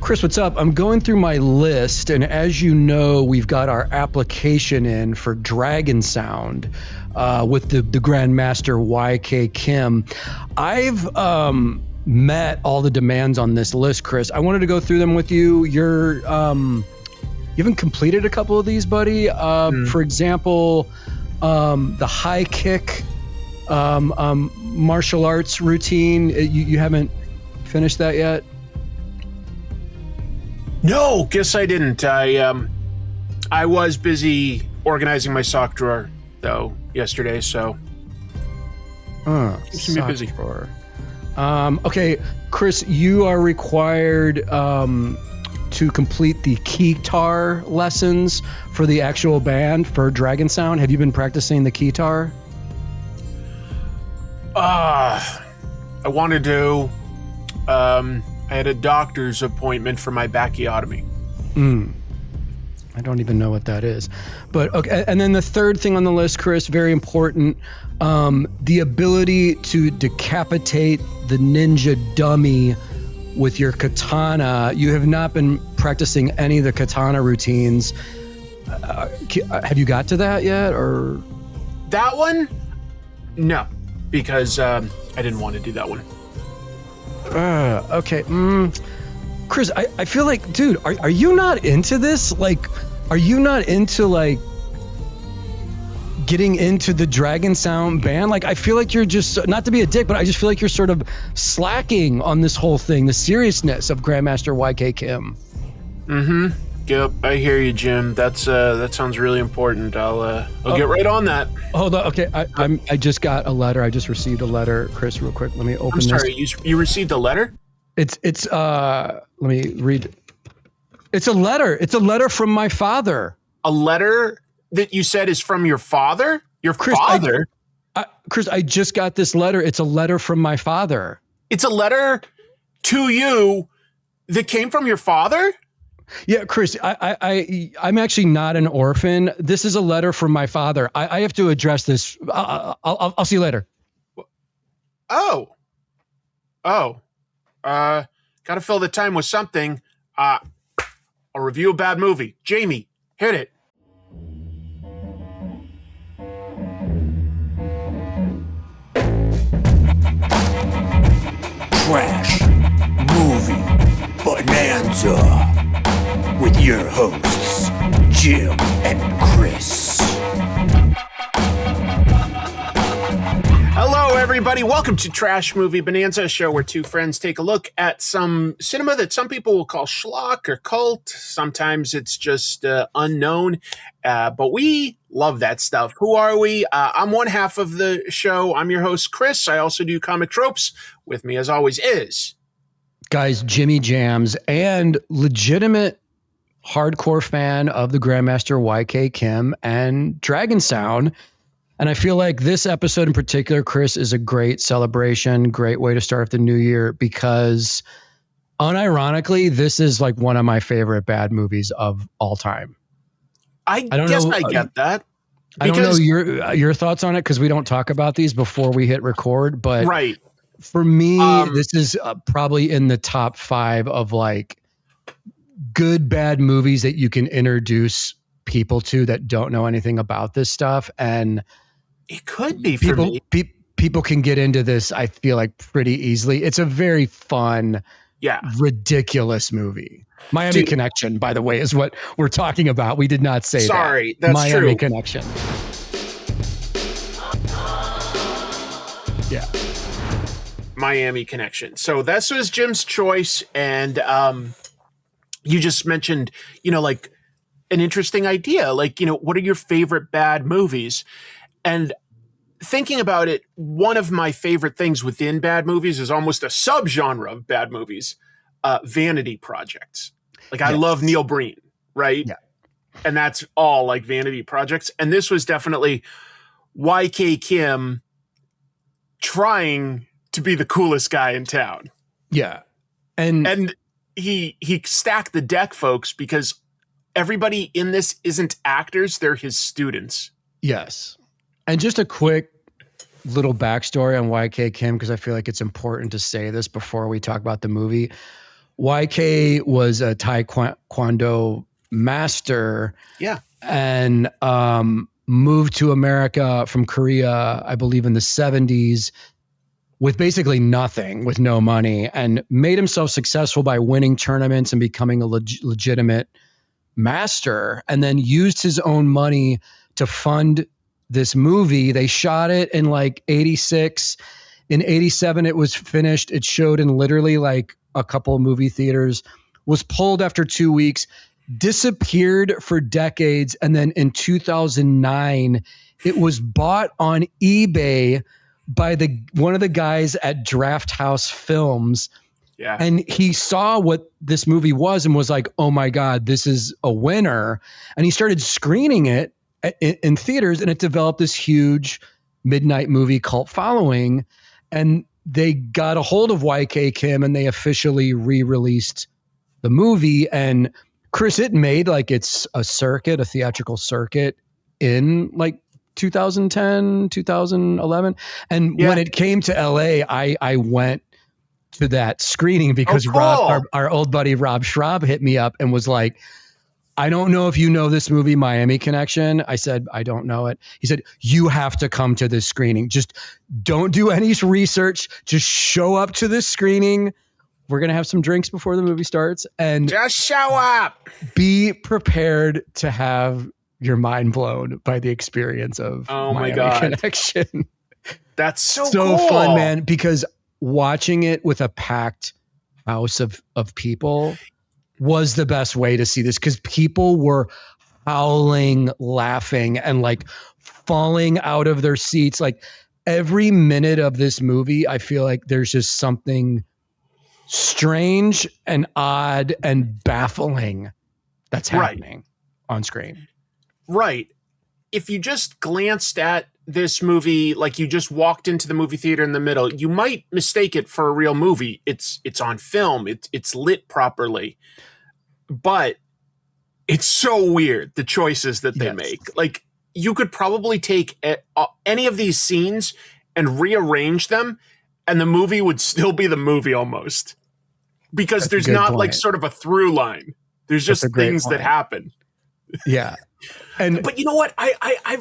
Chris, what's up? I'm going through my list, and as you know, we've got our application in for Dragon Sound with the Grandmaster YK Kim. I've met all the demands on this list, Chris. I wanted to go through them with you. You haven't completed a couple of these, buddy. For example, the high kick martial arts routine. You haven't finished that yet? No, guess I didn't. I was busy organizing my sock drawer though yesterday, so keeps me busy. Drawer. Okay, Chris, you are required to complete the keytar lessons for the actual band for Dragon Sound. Have you been practicing the keytar? I wanted to. I had a doctor's appointment for my bacchiotomy. I don't even know what that is. But okay, and then the third thing on the list, Chris, very important, the ability to decapitate the ninja dummy with your katana. You have not been practicing any of the katana routines. Have you got to that yet, or? That one? No, because I didn't want to do that one. Okay. Chris, I feel like, dude, are you not into this? Like, are you not into, like, getting into the Dragon Sound band? Like, I feel like you're just, not to be a dick, but I just feel like you're sort of slacking on this whole thing, the seriousness of Grandmaster YK Kim. Yep, I hear you, Jim. That sounds really important. I'll get right on that. Hold on. Okay, I just got a letter. I just received a letter, Chris. Real quick, let me open. I'm sorry. You received a letter? It's let me read. It's a letter. It's a letter from my father. A letter that you said is from your father? Your Chris, father? Chris, I just got this letter. It's a letter from my father. It's a letter to you that came from your father? Yeah, Chris, I'm actually not an orphan. This is a letter from my father. I have to address this. I'll see you later. Gotta fill the time with something. I'll review a bad movie. Jamie, hit it. Trash Movie Bonanza with your hosts, Jim and Chris. Hello, everybody. Welcome to Trash Movie Bonanza, a show where two friends take a look at some cinema that some people will call schlock or cult. Sometimes it's just unknown, but we love that stuff. Who are we? I'm one half of the show. I'm your host, Chris. I also do comic tropes. With me, as always, is... Guys, Jimmy Jams, and legitimate hardcore fan of the Grandmaster YK Kim and Dragon Sound. And I feel like this episode in particular, Chris, is a great celebration, great way to start off the new year, because unironically, this is like one of my favorite bad movies of all time. I guess I get that. I don't know your thoughts on it, because we don't talk about these before we hit record, but right. For me, this is probably in the top 5 of like good, bad movies that you can introduce people to that don't know anything about this stuff. And it could be for me. People can get into this, I feel like, pretty easily. It's a very fun, ridiculous movie. Miami Connection, by the way, is what we're talking about. We did not say that. Sorry, that's Miami true. Connection. Yeah. Miami Connection. So this was Jim's choice, and you just mentioned, like an interesting idea, like, what are your favorite bad movies? And thinking about it, one of my favorite things within bad movies is almost a subgenre of bad movies, vanity projects. Like, yes. I love Neil Breen, right? Yeah. And that's all like vanity projects. And this was definitely YK Kim trying to be the coolest guy in town. Yeah. And he stacked the deck, folks, because everybody in this isn't actors, they're his students. Yes. And just a quick little backstory on YK Kim, because I feel like it's important to say this before we talk about the movie. YK was a taekwondo master. Yeah. And moved to America from Korea, I believe in the 70s, with basically nothing, with no money, and made himself successful by winning tournaments and becoming a legitimate master, and then used his own money to fund this movie. They shot it in like 86. In 87, it was finished. It showed in literally like a couple of movie theaters, was pulled after 2 weeks, disappeared for decades. And then in 2009, it was bought on eBay by one of the guys at Draft House Films. Yeah. And he saw what this movie was and was like, oh my God, this is a winner. And he started screening it in theaters, and it developed this huge midnight movie cult following. And they got a hold of YK Kim and they officially re-released the movie. And Chris, it made like it's a theatrical circuit in like 2010, 2011. And when it came to LA, I went to that screening because our old buddy Rob Schraub hit me up and was like, I don't know if you know this movie, Miami Connection. I said, I don't know it. He said, you have to come to this screening. Just don't do any research. Just show up to this screening. We're going to have some drinks before the movie starts. And just show up. Be prepared to have your mind blown by the experience of Miami Connection. That's so cool. Fun, man, because watching it with a packed house of people was the best way to see this, because people were howling, laughing, and like falling out of their seats. Like every minute of this movie, I feel like there's just something strange and odd and baffling that's happening on screen. Right. If you just glanced at this movie, like you just walked into the movie theater in the middle, you might mistake it for a real movie. It's on film. It's lit properly. But it's so weird, the choices that they make. Like, you could probably take any of these scenes and rearrange them, and the movie would still be the movie almost. Because there's not like sort of a through line. There's just things that happen. Yeah. But you know what? I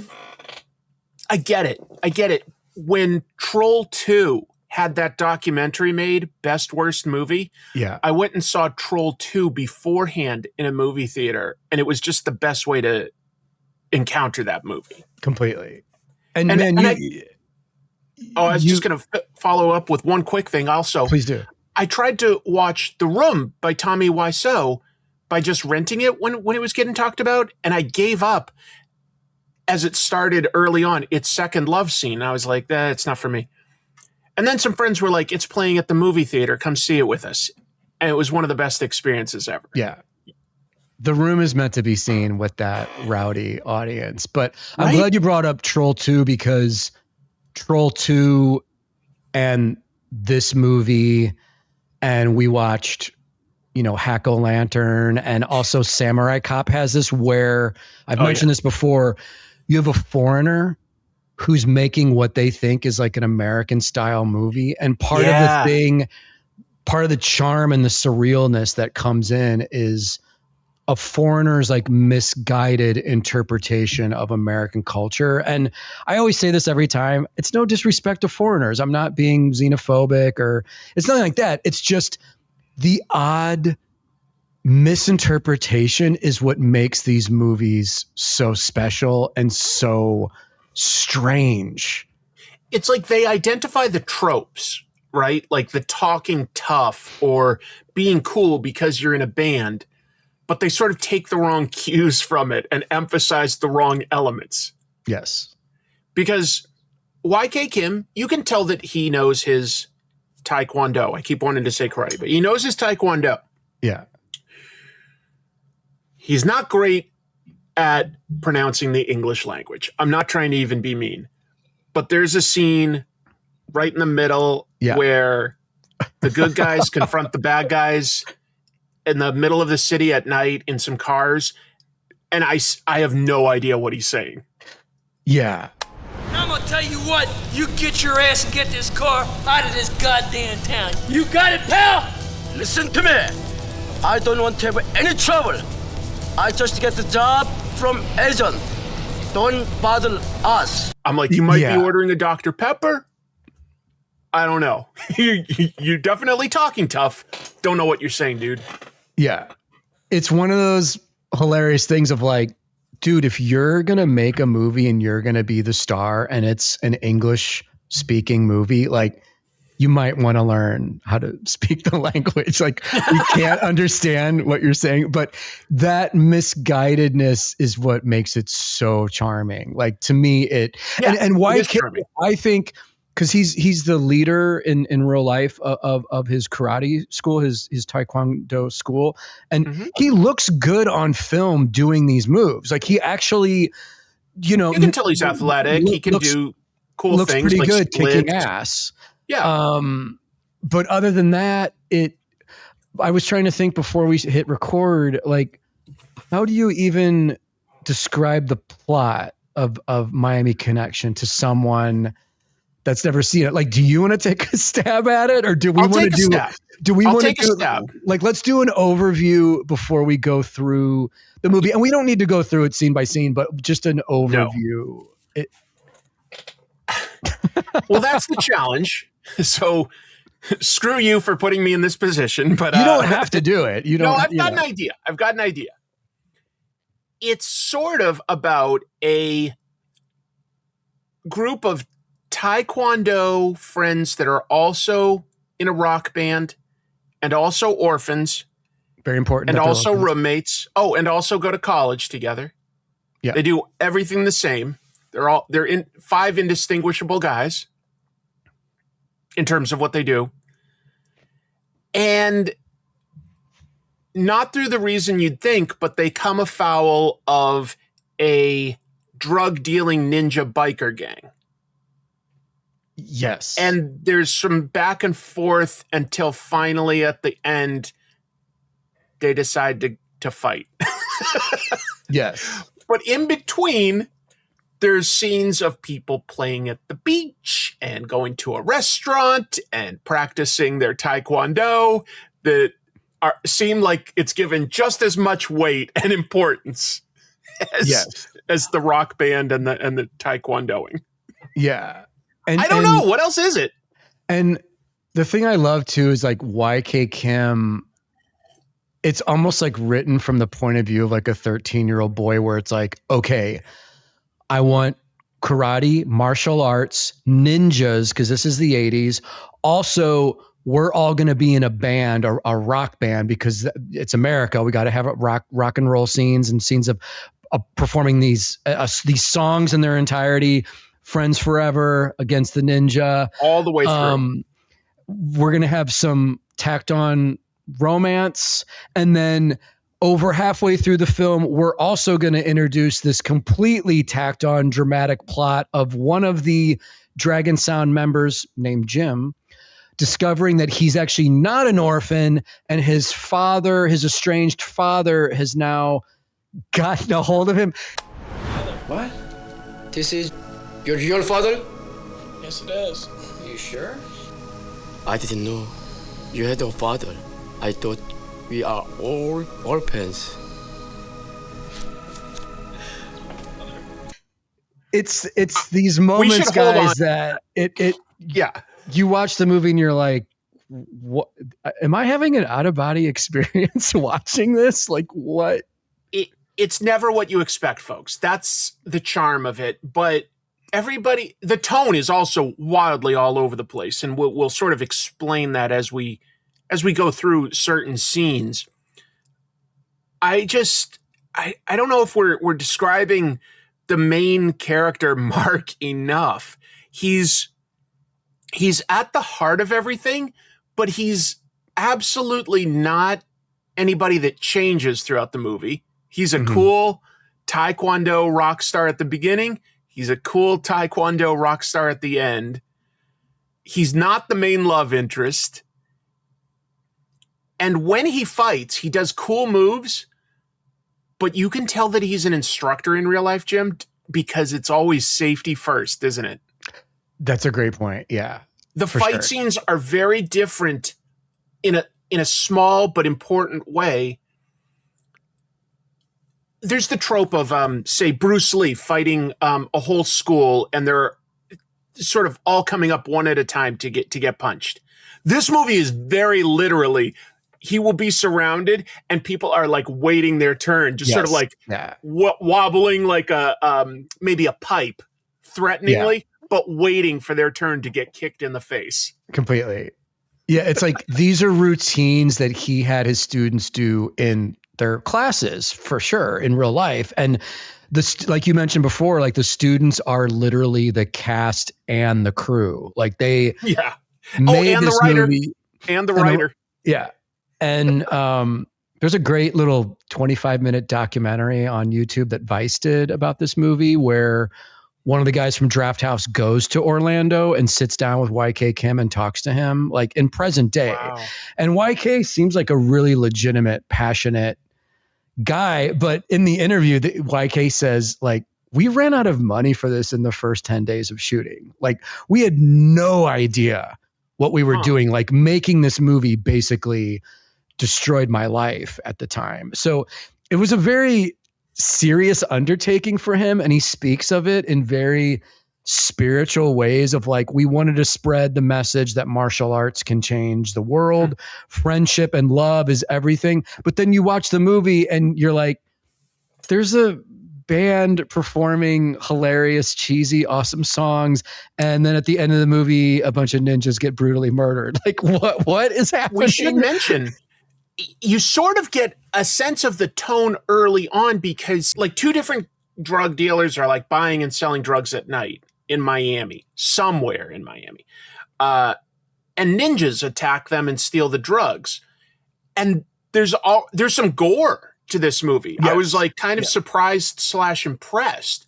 get it. I get it. When Troll 2 had that documentary made, Best Worst Movie, I went and saw Troll 2 beforehand in a movie theater, and it was just the best way to encounter that movie. Completely. I was just going to follow up with one quick thing also. Please do. I tried to watch The Room by Tommy Wiseau by just renting it when it was getting talked about, and I gave up as it started early on, its second love scene. I was like, it's not for me. And then some friends were like, it's playing at the movie theater. Come see it with us. And it was one of the best experiences ever. Yeah. The Room is meant to be seen with that rowdy audience. But I'm glad you brought up Troll 2, because Troll 2 and this movie, and we watched, Hack-O-Lantern, and also Samurai Cop has this where, I've mentioned this before, you have a foreigner who's making what they think is like an American style movie. And part of the charm and the surrealness that comes in is a foreigner's like misguided interpretation of American culture. And I always say this every time, it's no disrespect to foreigners. I'm not being xenophobic or it's nothing like that. It's just the odd misinterpretation is what makes these movies so special and so strange. It's like they identify the tropes, right? Like the talking tough or being cool because you're in a band, but they sort of take the wrong cues from it and emphasize the wrong elements. Yes. Because YK Kim, you can tell that he knows his taekwondo. I keep wanting to say karate, but he knows his taekwondo. Yeah. He's not great at pronouncing the English language. I'm not trying to even be mean, but there's a scene right in the middle where the good guys confront the bad guys in the middle of the city at night in some cars. And I have no idea what he's saying. Yeah. I'm gonna tell you what, you get your ass and get this car out of this goddamn town. You got it, pal? Listen to me. I don't want to have any trouble. I just get the job from agent. Don't bother us. I'm like, you might be ordering a Dr. Pepper. I don't know. You're definitely talking tough. Don't know what you're saying, dude. Yeah. It's one of those hilarious things of like, dude, if you're going to make a movie and you're going to be the star and it's an English speaking movie, like you might want to learn how to speak the language. Like we can't understand what you're saying, but that misguidedness is what makes it so charming. Like to me, and why I think, because he's the leader in real life of his karate school, his taekwondo school, and he looks good on film doing these moves. Like he actually, you can tell he's athletic. He can do cool looks things. Pretty like good, splits. kicking ass. Yeah. But other than that, I was trying to think before we hit record. Like, how do you even describe the plot of Miami Connection to someone that's never seen it? Like, do you want to take a stab at it, or do we want to do? Do we want to do? Like, let's do an overview before we go through the movie, and we don't need to go through it scene by scene, but just an overview. No. Well, that's the challenge. So, screw you for putting me in this position. But you don't have to do it. You don't. No, I've got an idea. It's sort of about a group of taekwondo friends that are also in a rock band and also orphans. Very important. And also roommates. Oh, and also go to college together. Yeah. They do everything the same. They're in 5 indistinguishable guys in terms of what they do. And not through the reason you'd think, but they come afoul of a drug dealing ninja biker gang. Yes. And there's some back and forth until finally at the end, they decide to fight. Yes. But in between, there's scenes of people playing at the beach and going to a restaurant and practicing their taekwondo that seem like it's given just as much weight and importance as the rock band and the taekwondoing. Yeah. I don't know. What else is it? And the thing I love too is like YK Kim, it's almost like written from the point of view of like a 13-year-old boy, where it's like, okay, I want karate, martial arts, ninjas, because this is the 80s. Also, we're all going to be in a band, a rock band, because it's America. We got to have rock and roll scenes and scenes of performing these songs in their entirety. Friends Forever, Against the Ninja, all the way through. We're going to have some tacked on romance, and then over halfway through the film, we're also going to introduce this completely tacked on dramatic plot of one of the Dragon Sound members named Jim discovering that he's actually not an orphan, and his father, his estranged father, has now gotten a hold of him. What? This is your real father? Yes, it is. You sure? I didn't know you had a father. I thought we are all orphans. It's these moments, guys, that you watch the movie and you're like, what? Am I having an out-of-body experience watching this? Like, what? It's never what you expect, folks. That's the charm of it. But the tone is also wildly all over the place, and we'll sort of explain that as we go through certain scenes. I don't know if we're describing the main character, Mark, enough. He's at the heart of everything, but he's absolutely not anybody that changes throughout the movie. He's a cool taekwondo rock star at the beginning. He's a cool taekwondo rock star at the end. He's not the main love interest. And when he fights, he does cool moves, but you can tell that he's an instructor in real life, Jim, because it's always safety first, isn't it? That's a great point. Yeah. The fight scenes are very different in a small but important way. There's the trope of, say, Bruce Lee fighting a whole school, and they're sort of all coming up one at a time to get punched. This movie is very literally, he will be surrounded, and people are like waiting their turn, just sort of like wobbling like maybe a pipe, threateningly, but waiting for their turn to get kicked in the face. Completely. Yeah, it's like these are routines that he had his students do in their classes, for sure, in real life. And like you mentioned before, like the students are literally the cast and the crew. Like they made and this the writer movie, and the writer. And there's a great little 25-minute documentary on YouTube that Vice did about this movie, where one of the guys from Draft House goes to Orlando and sits down with YK Kim and talks to him, like in present day. Wow. And YK seems like a really legitimate, passionate guy. But in the interview, YK says, like, we ran out of money for this in the first 10 days of shooting. Like, we had no idea what we were doing. Like, making this movie basically destroyed my life at the time. So it was a very serious undertaking for him, and he speaks of it in very spiritual ways of like, we wanted to spread the message that martial arts can change the world. Friendship and love is everything. But then you watch the movie and you're like, there's a band performing hilarious, cheesy, awesome songs, and then at the end of the movie a bunch of ninjas get brutally murdered. Like, what is happening? We should mention, you sort of get a sense of the tone early on, because like two different drug dealers are like buying and selling drugs at night in Miami, somewhere in Miami. And ninjas attack them and steal the drugs. And there's some gore to this movie. Yes. I was like kind of surprised / impressed,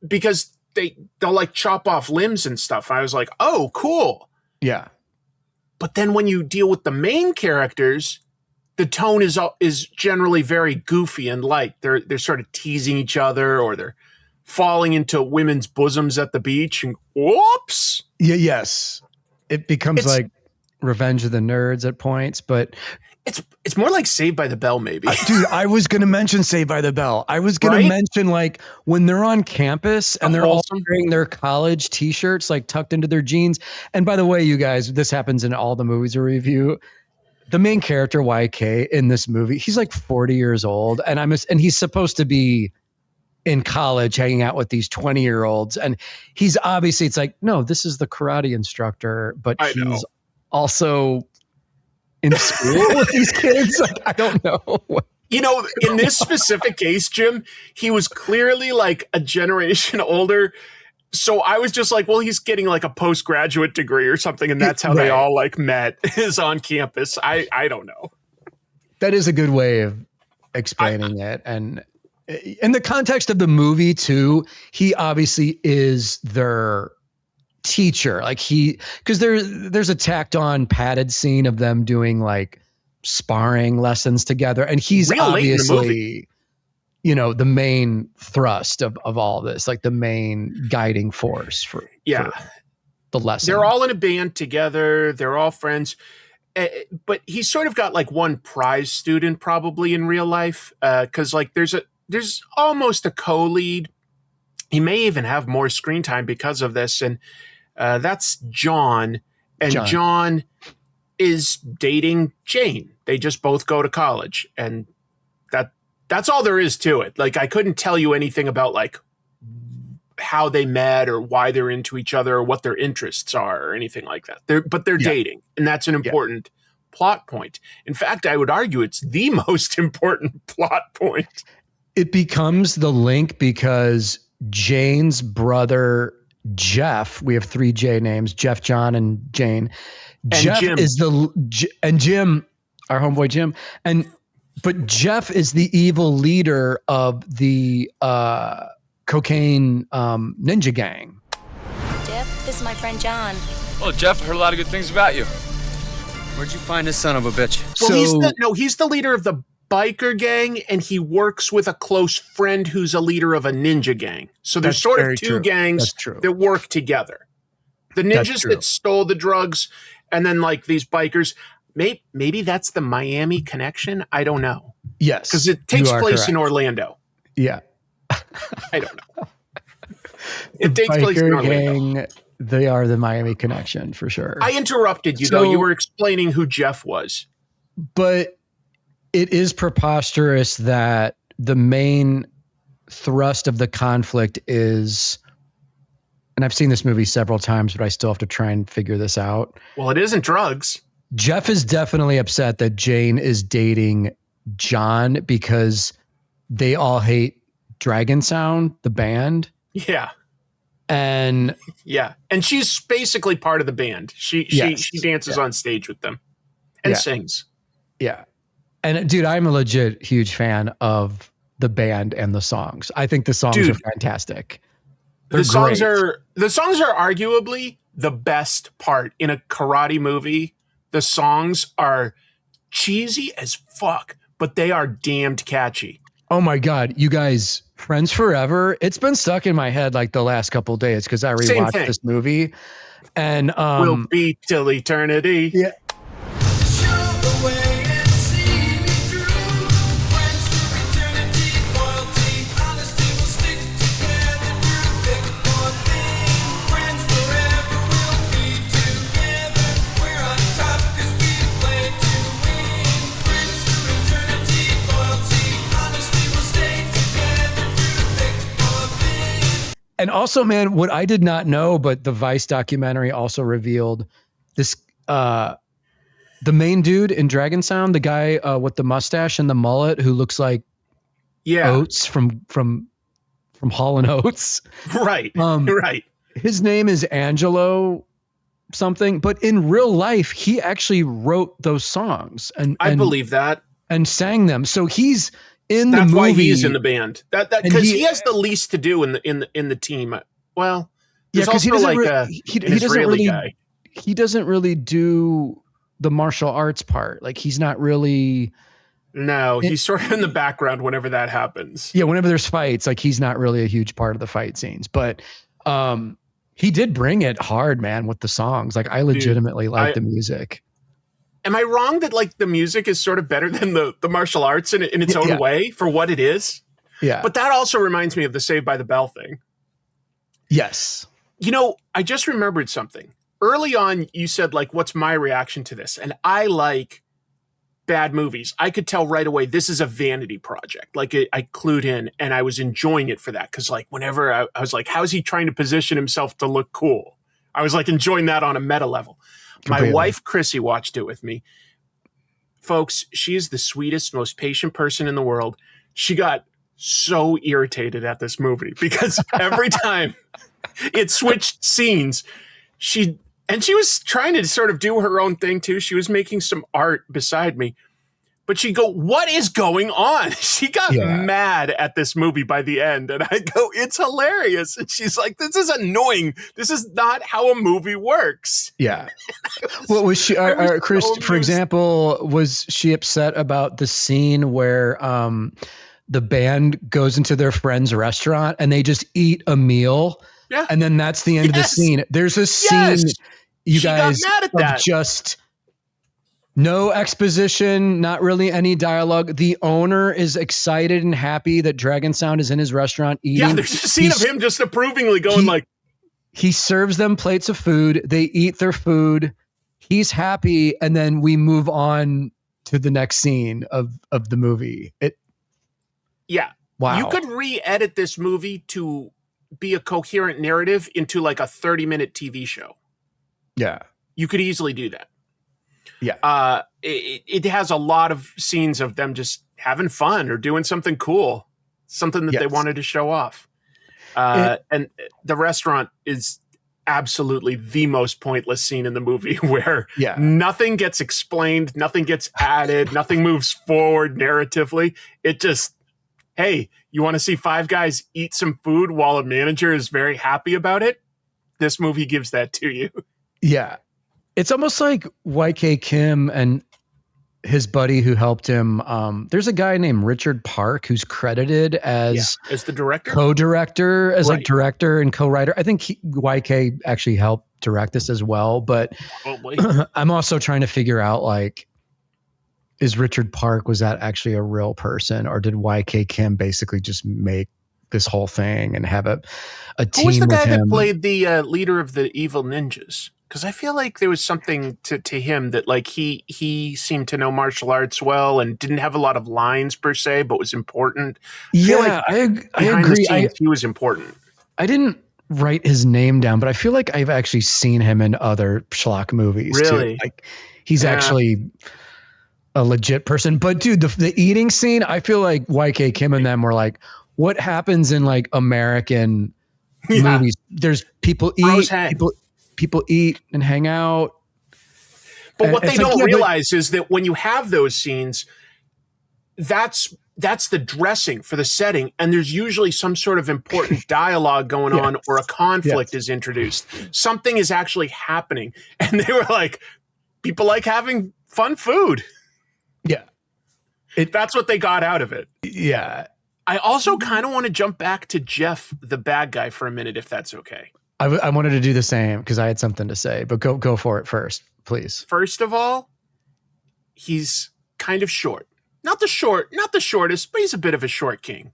because they'll like chop off limbs and stuff. I was like, oh, cool. Yeah. But then when you deal with the main characters, the tone is generally very goofy and light. They're sort of teasing each other, or they're falling into women's bosoms at the beach, and whoops. Yeah, yes. It becomes like Revenge of the Nerds at points, but it's more like Saved by the Bell, maybe. Dude, I was going to mention Saved by the Bell. I was going to mention like when they're on campus and they're all wearing their college t-shirts like tucked into their jeans. And by the way, you guys, this happens in all the movies we review. The main character, YK, in this movie, he's like 40 years old, and he's supposed to be in college hanging out with these 20-year-olds. And he's obviously, it's like, no, this is the karate instructor, but he's also in school with these kids. Like, I don't know. You know, in this specific case, Jim, he was clearly like a generation older. So I was just like, well, he's getting like a postgraduate degree or something, and that's how they all like met, is on campus. I don't know. That is a good way of explaining it. And in the context of the movie too, he obviously is their teacher. Like because there's a tacked on padded scene of them doing like sparring lessons together. And he's obviously, you know, the main thrust of all this, like the main guiding force for the lesson. They're all in a band together. They're all friends. But he's sort of got like one prize student probably in real life. Cause like there's almost a co-lead. He may even have more screen time because of this. And that's John. And John is dating Jane. They just both go to college. And that's all there is to it. Like, I couldn't tell you anything about like how they met or why they're into each other or what their interests are or anything like that. They're dating. And that's an important plot point. In fact, I would argue it's the most important plot point. It becomes the link because Jane's brother, Jeff, we have 3 J names, Jeff, John, and Jane. And Jeff Jim. is and Jim, our homeboy Jim. But Jeff is the evil leader of the cocaine ninja gang. Jeff, this is my friend John. Oh, Jeff, heard a lot of good things about you. Where'd you find this son of a bitch? Well, he's the leader of the biker gang, and he works with a close friend who's a leader of a ninja gang. So there's sort of two gangs that work together. The ninjas that stole the drugs, and then like these bikers. maybe that's the Miami connection. I don't know. Yes, because it takes place correct. in Orlando. Yeah, I don't know. It takes place in Orlando. Gang, they are the Miami connection for sure. I interrupted you though. You were explaining who Jeff was, but it is preposterous that the main thrust of the conflict is, and I've seen this movie several times, but I still have to try and figure this out. Well, it isn't drugs. Jeff is definitely upset that Jane is dating John because they all hate Dragon Sound, the band. Yeah. And she's basically part of the band. She dances on stage with them and sings. Yeah. And dude, I'm a legit huge fan of the band and the songs. I think the songs are fantastic. The songs are arguably the best part in a karate movie. The songs are cheesy as fuck, but they are damned catchy. Oh my God, you guys, Friends Forever. It's been stuck in my head like the last couple of days because I rewatched this movie. And we'll be till eternity. Yeah. And also, man, what I did not know, but the Vice documentary also revealed this, the main dude in Dragon Sound, the guy with the mustache and the mullet who looks like Oates from Hall and Oates. Right. Right. His name is Angelo something, but in real life, he actually wrote those songs and I believe that and sang them. So he's in the movie. That's why he's in the band. That because he has the least to do in the team. Well, there's also an Israeli guy. He doesn't really do the martial arts part. Like he's not really. No, he's sort of in the background whenever that happens. Yeah, whenever there's fights, like he's not really a huge part of the fight scenes. But he did bring it hard, man, with the songs. Like I legitimately like the music. Am I wrong that like the music is sort of better than the martial arts in its own way for what it is? Yeah. But that also reminds me of the Saved by the Bell thing. Yes. You know, I just remembered something. Early on, you said like, what's my reaction to this? And I like bad movies. I could tell right away, this is a vanity project. Like I clued in and I was enjoying it for that. Cause like whenever I was like, how's he trying to position himself to look cool? I was like enjoying that on a meta level. My wife, Chrissy, watched it with me. Folks, she is the sweetest, most patient person in the world. She got so irritated at this movie because every time it switched scenes, she was trying to sort of do her own thing too. She was making some art beside me. But she'd go, what is going on? She got mad at this movie by the end. And I go, it's hilarious. And she's like, this is annoying. This is not how a movie works. Yeah. What was she, Chris, for example, was she upset about the scene where the band goes into their friend's restaurant and they just eat a meal? Yeah. And then that's the end of the scene. There's a scene, you guys, got mad at that. Just no exposition, not really any dialogue. The owner is excited and happy that Dragon Sound is in his restaurant eating. Yeah, there's a scene of him just approvingly going he serves them plates of food. They eat their food. He's happy. And then we move on to the next scene of the movie. Wow. You could re-edit this movie to be a coherent narrative into like a 30-minute TV show. Yeah. You could easily do that. Yeah. It has a lot of scenes of them just having fun or doing something cool, something that they wanted to show off. And the restaurant is absolutely the most pointless scene in the movie where nothing gets explained, nothing gets added, nothing moves forward narratively. It just, hey, you want to see five guys eat some food while a manager is very happy about it? This movie gives that to you. Yeah. It's almost like YK Kim and his buddy who helped him. There's a guy named Richard Park who's credited as as the director, co-director, as like Right. director and co-writer. I think YK actually helped direct this as well, but probably. I'm also trying to figure out, like, is Richard Park, was that actually a real person, or did YK Kim basically just make this whole thing and have a team? Who was the with guy that him? played the leader of the evil ninjas? Because I feel like there was something to him that, like, he seemed to know martial arts well and didn't have a lot of lines per se, but was important. Yeah, I Behind the agree. scenes, he was important. I didn't write his name down, but I feel like I've actually seen him in other schlock movies Really? too. Like, he's actually a legit person. But dude, the eating scene, I feel like YK Kim and them were like, what happens in like American movies? There's people Bros eat, hang. people eat and hang out. But what It's they like, don't yeah, but- realize is that when you have those scenes, that's the dressing for the setting, and there's usually some sort of important dialogue going on, or a conflict is introduced. Something is actually happening, and they were like, people like having fun food. Yeah. That's what they got out of it. Yeah. I also kind of want to jump back to Jeff, the bad guy, for a minute, if that's okay. I wanted to do the same because I had something to say, but go for it first, please. First of all, he's kind of short. Not the shortest, but he's a bit of a short king.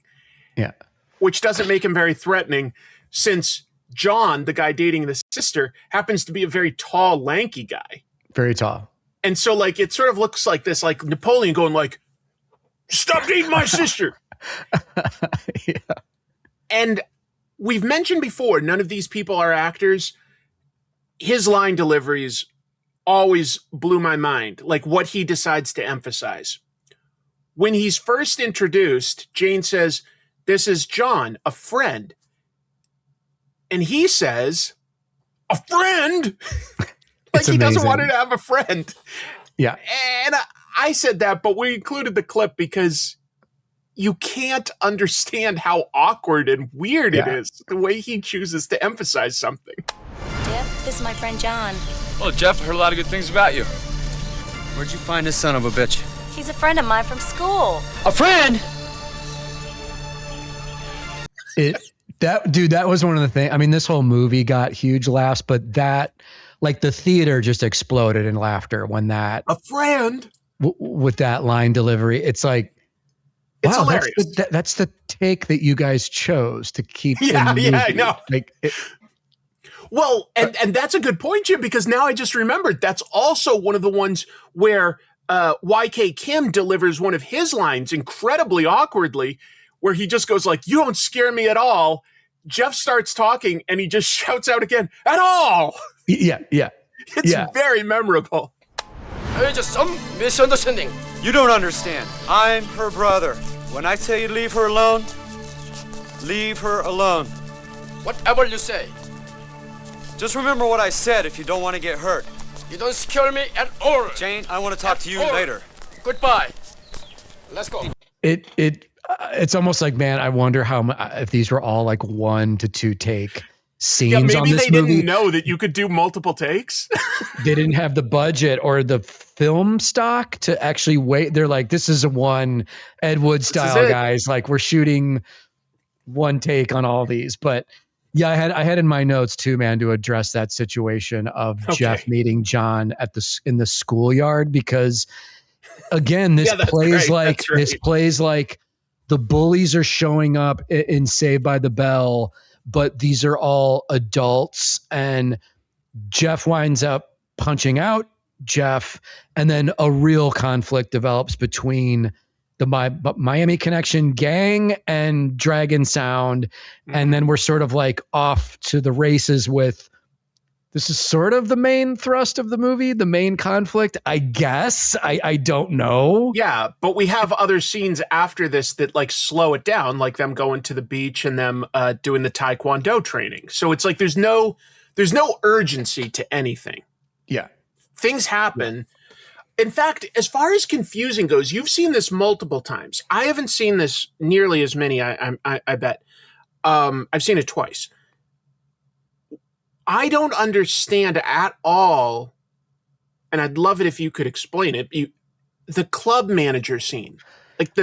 Yeah. Which doesn't make him very threatening, since John, the guy dating the sister, happens to be a very tall, lanky guy. Very tall. And so, like, it sort of looks like this, like Napoleon going like, stop dating my sister. Yeah. And we've mentioned before, none of these people are actors. His line deliveries always blew my mind, like what he decides to emphasize. When he's first introduced, Jane says, "This is John, a friend." And he says, "A friend?" Like, he doesn't want her to have a friend. Yeah. And I said that, but we included the clip because you can't understand how awkward and weird it is, the way he chooses to emphasize something. Jeff, this is my friend John. Well, Jeff, I heard a lot of good things about you. Where'd you find this son of a bitch? He's a friend of mine from school. A friend? That was one of the things. I mean, this whole movie got huge laughs, but that, like, the theater just exploded in laughter when that, A friend? with that line delivery. It's like, It's wow, hilarious. that's the take that you guys chose to keep. Yeah, in the yeah, I movie. know. Like, Well, and that's a good point, Jim, because now I just remembered that's also one of the ones where YK Kim delivers one of his lines incredibly awkwardly, where he just goes like, "You don't scare me at all." Jeff starts talking and he just shouts out again, "At all!" yeah. It's very memorable. There's just some misunderstanding. You don't understand. I'm her brother. When I tell you to leave her alone, leave her alone. Whatever you say, Just remember what I said if you don't want to get hurt. you don't scare me at all. Jane, I want to talk to you Or- later. Goodbye. Let's go. It's almost like, man, I wonder if these were all like 1 to 2 take scenes Yeah, on maybe this they movie. didn't know that you could do multiple takes. They didn't have the budget or the film stock to actually wait. They're like, this is a one Ed Wood style, it. guys. Like, we're shooting one take on all these. But yeah, I had in my notes too, man, to address that situation of Jeff meeting John in the schoolyard, because again, this Yeah, that's plays right, like that's right. this plays like the bullies are showing up in Saved by the Bell, but these are all adults, and Jeff winds up punching out Jeff, and then a real conflict develops between the Miami Connection gang and Dragon Sound, and then we're sort of like off to the races with, this is sort of the main thrust of the movie, the main conflict, I guess. I don't know. Yeah, but we have other scenes after this that like slow it down, like them going to the beach and them doing the taekwondo training. So it's like there's no urgency to anything. Yeah. Things happen. In fact, as far as confusing goes, you've seen this multiple times. I haven't seen this nearly as many, I bet. I've seen it twice. I don't understand at all, and I'd love it if you could explain it. the club manager scene. Like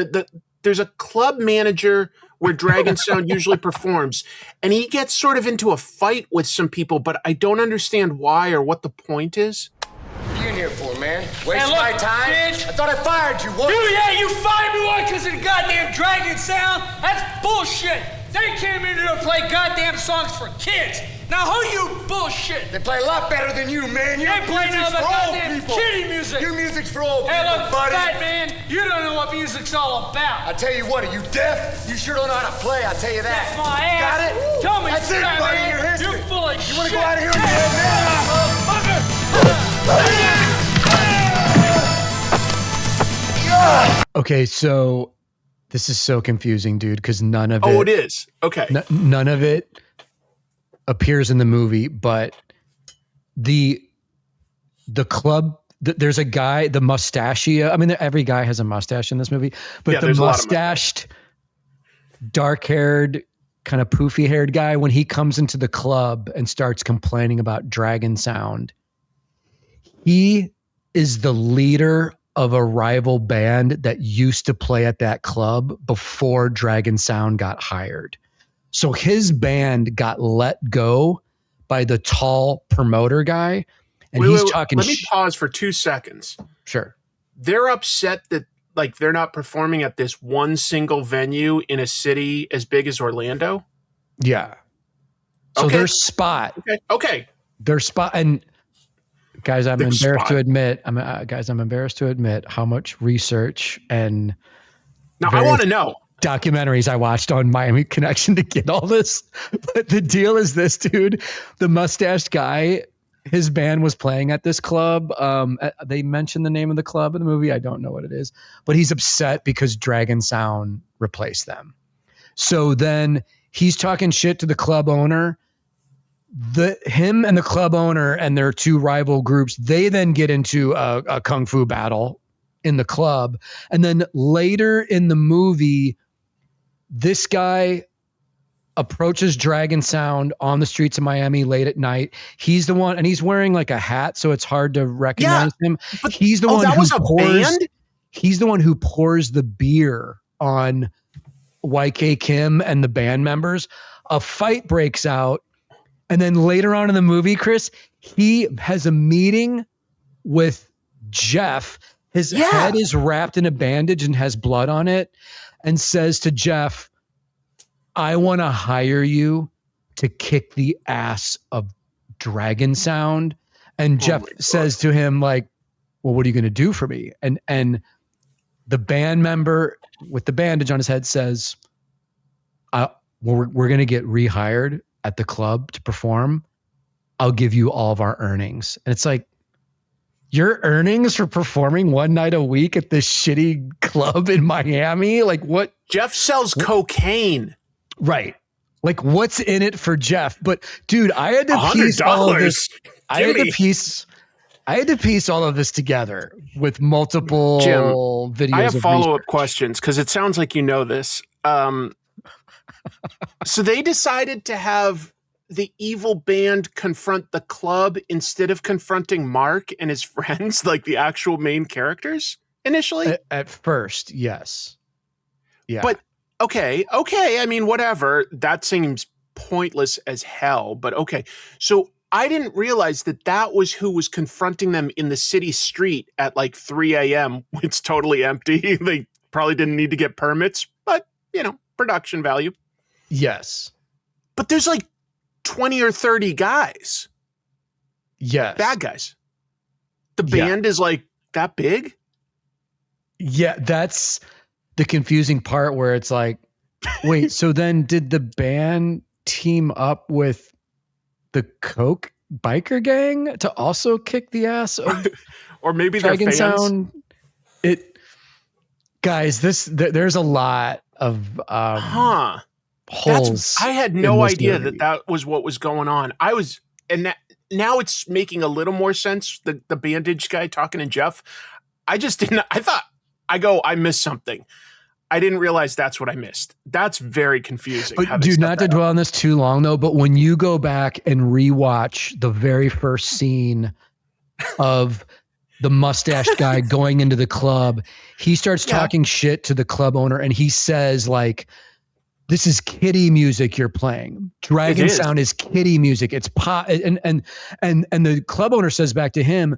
there's a club manager where Dragon Sound usually performs, and he gets sort of into a fight with some people, but I don't understand why or what the point is. What are you in here for, man? Waste my time? Bitch. I thought I fired you. What? You fired me one because of the goddamn Dragon Sound? That's bullshit. They came in here to play goddamn songs for kids. Now who you bullshit? They play a lot better than you, man. Your they play music's now the for old goddamn people. kiddie music. Your music's for old hey, people, look, buddy. fat man, you don't know what music's all about. I tell you what, are you deaf? You sure don't know how to play, I'll tell you that. That's my ass. Got it? Woo. Tell me, that's it, buddy. man. Your history. You're full of shit. You want to go out of here and get Okay, so this is so confusing, dude, because none of it. Oh, it is. Okay. None of it appears in the movie, but the club. There's a guy, the mustachia. I mean, every guy has a mustache in this movie, but the mustached, dark-haired, kind of poofy-haired guy, when he comes into the club and starts complaining about Dragon Sound, he is the leader of a rival band that used to play at that club before Dragon Sound got hired. So his band got let go by the tall promoter guy. And he's talking. Let me pause for 2 seconds. Sure. They're upset that like they're not performing at this one single venue in a city as big as Orlando. Yeah. So their spot. Okay. Their spot. And guys, I'm embarrassed to admit how much research and now I want to know documentaries I watched on Miami Connection to get all this. But the deal is this, dude, the mustached guy, his band was playing at this club. They mentioned the name of the club in the movie. I don't know what it is, but he's upset because Dragon Sound replaced them. So then he's talking shit to the club owner. Him and the club owner and their two rival groups, they then get into a kung fu battle in the club. And then later in the movie, this guy approaches Dragon Sound on the streets of Miami late at night. He's the one, and he's wearing like a hat, so it's hard to recognize him. But he's the one who pours. He's the one who pours the beer on YK Kim and the band members. A fight breaks out. And then later on in the movie, Chris, he has a meeting with Jeff. His head is wrapped in a bandage and has blood on it, and says to Jeff, I want to hire you to kick the ass of Dragon Sound. And Jeff says to him, like, well, what are you going to do for me? And the band member with the bandage on his head says, we're going to get rehired at the club to perform. I'll give you all of our earnings. And it's like, your earnings for performing one night a week at this shitty club in Miami? Like, what? Jeff sells cocaine. Right. Like, what's in it for Jeff? But dude, I had to piece all of this. I had to piece all of this together with multiple videos. I have follow-up questions because it sounds like you know this. So they decided to have the evil band confront the club instead of confronting Mark and his friends, like the actual main characters initially? At first, yes. Yeah. But okay. I mean, whatever. That seems pointless as hell, but okay. So I didn't realize that was who was confronting them in the city street at like 3 a.m. It's totally empty. They probably didn't need to get permits, but production value. Yes. But there's like 20 or 30 guys. Yes. Bad guys. The band is like that big? Yeah, that's the confusing part where it's like, wait, so then did the band team up with the Coke biker gang to also kick the ass of or maybe Dragon they're fans? Sound? Guys, there's a lot of holes. I had no idea that was what was going on. Now it's making a little more sense. The bandage guy talking to Jeff. I just didn't. I missed something. I didn't realize that's what I missed. That's very confusing. But dude, not to dwell on this too long though, but when you go back and rewatch the very first scene of the mustached guy going into the club. He starts talking shit to the club owner, and he says like, "This is kiddie music you're playing. Dragon sound is kiddie music. It's pop." And the club owner says back to him,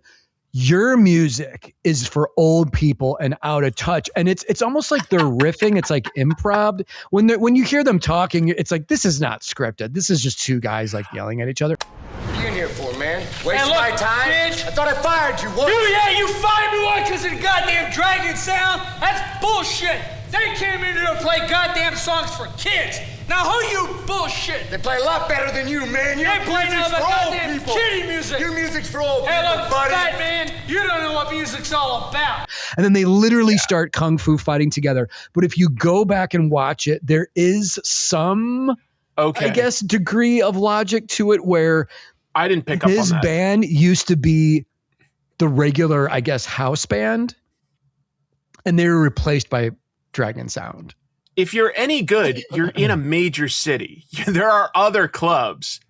"Your music is for old people and out of touch." And it's almost like they're riffing. It's like improv. When you hear them talking, it's like, this is not scripted. This is just two guys like yelling at each other. What are you in here for, man? Waste my time? Bitch. I thought I fired you once. Dude, yeah, you fired me once because of the goddamn dragon sound. That's bullshit. They came in here to play goddamn songs for kids. Now who you bullshit? They play a lot better than you, man. Your They play music's none of the for old goddamn people. kiddie music. Your music's for old Hey, people, look, buddy. fat man, you don't know what music's all about. And then they literally start kung fu fighting together. But if you go back and watch it, there is some, I guess, degree of logic to it where I didn't pick up on that. His band used to be the regular, I guess, house band, and they were replaced by Dragon Sound. If you're any good, you're in a major city. There are other clubs.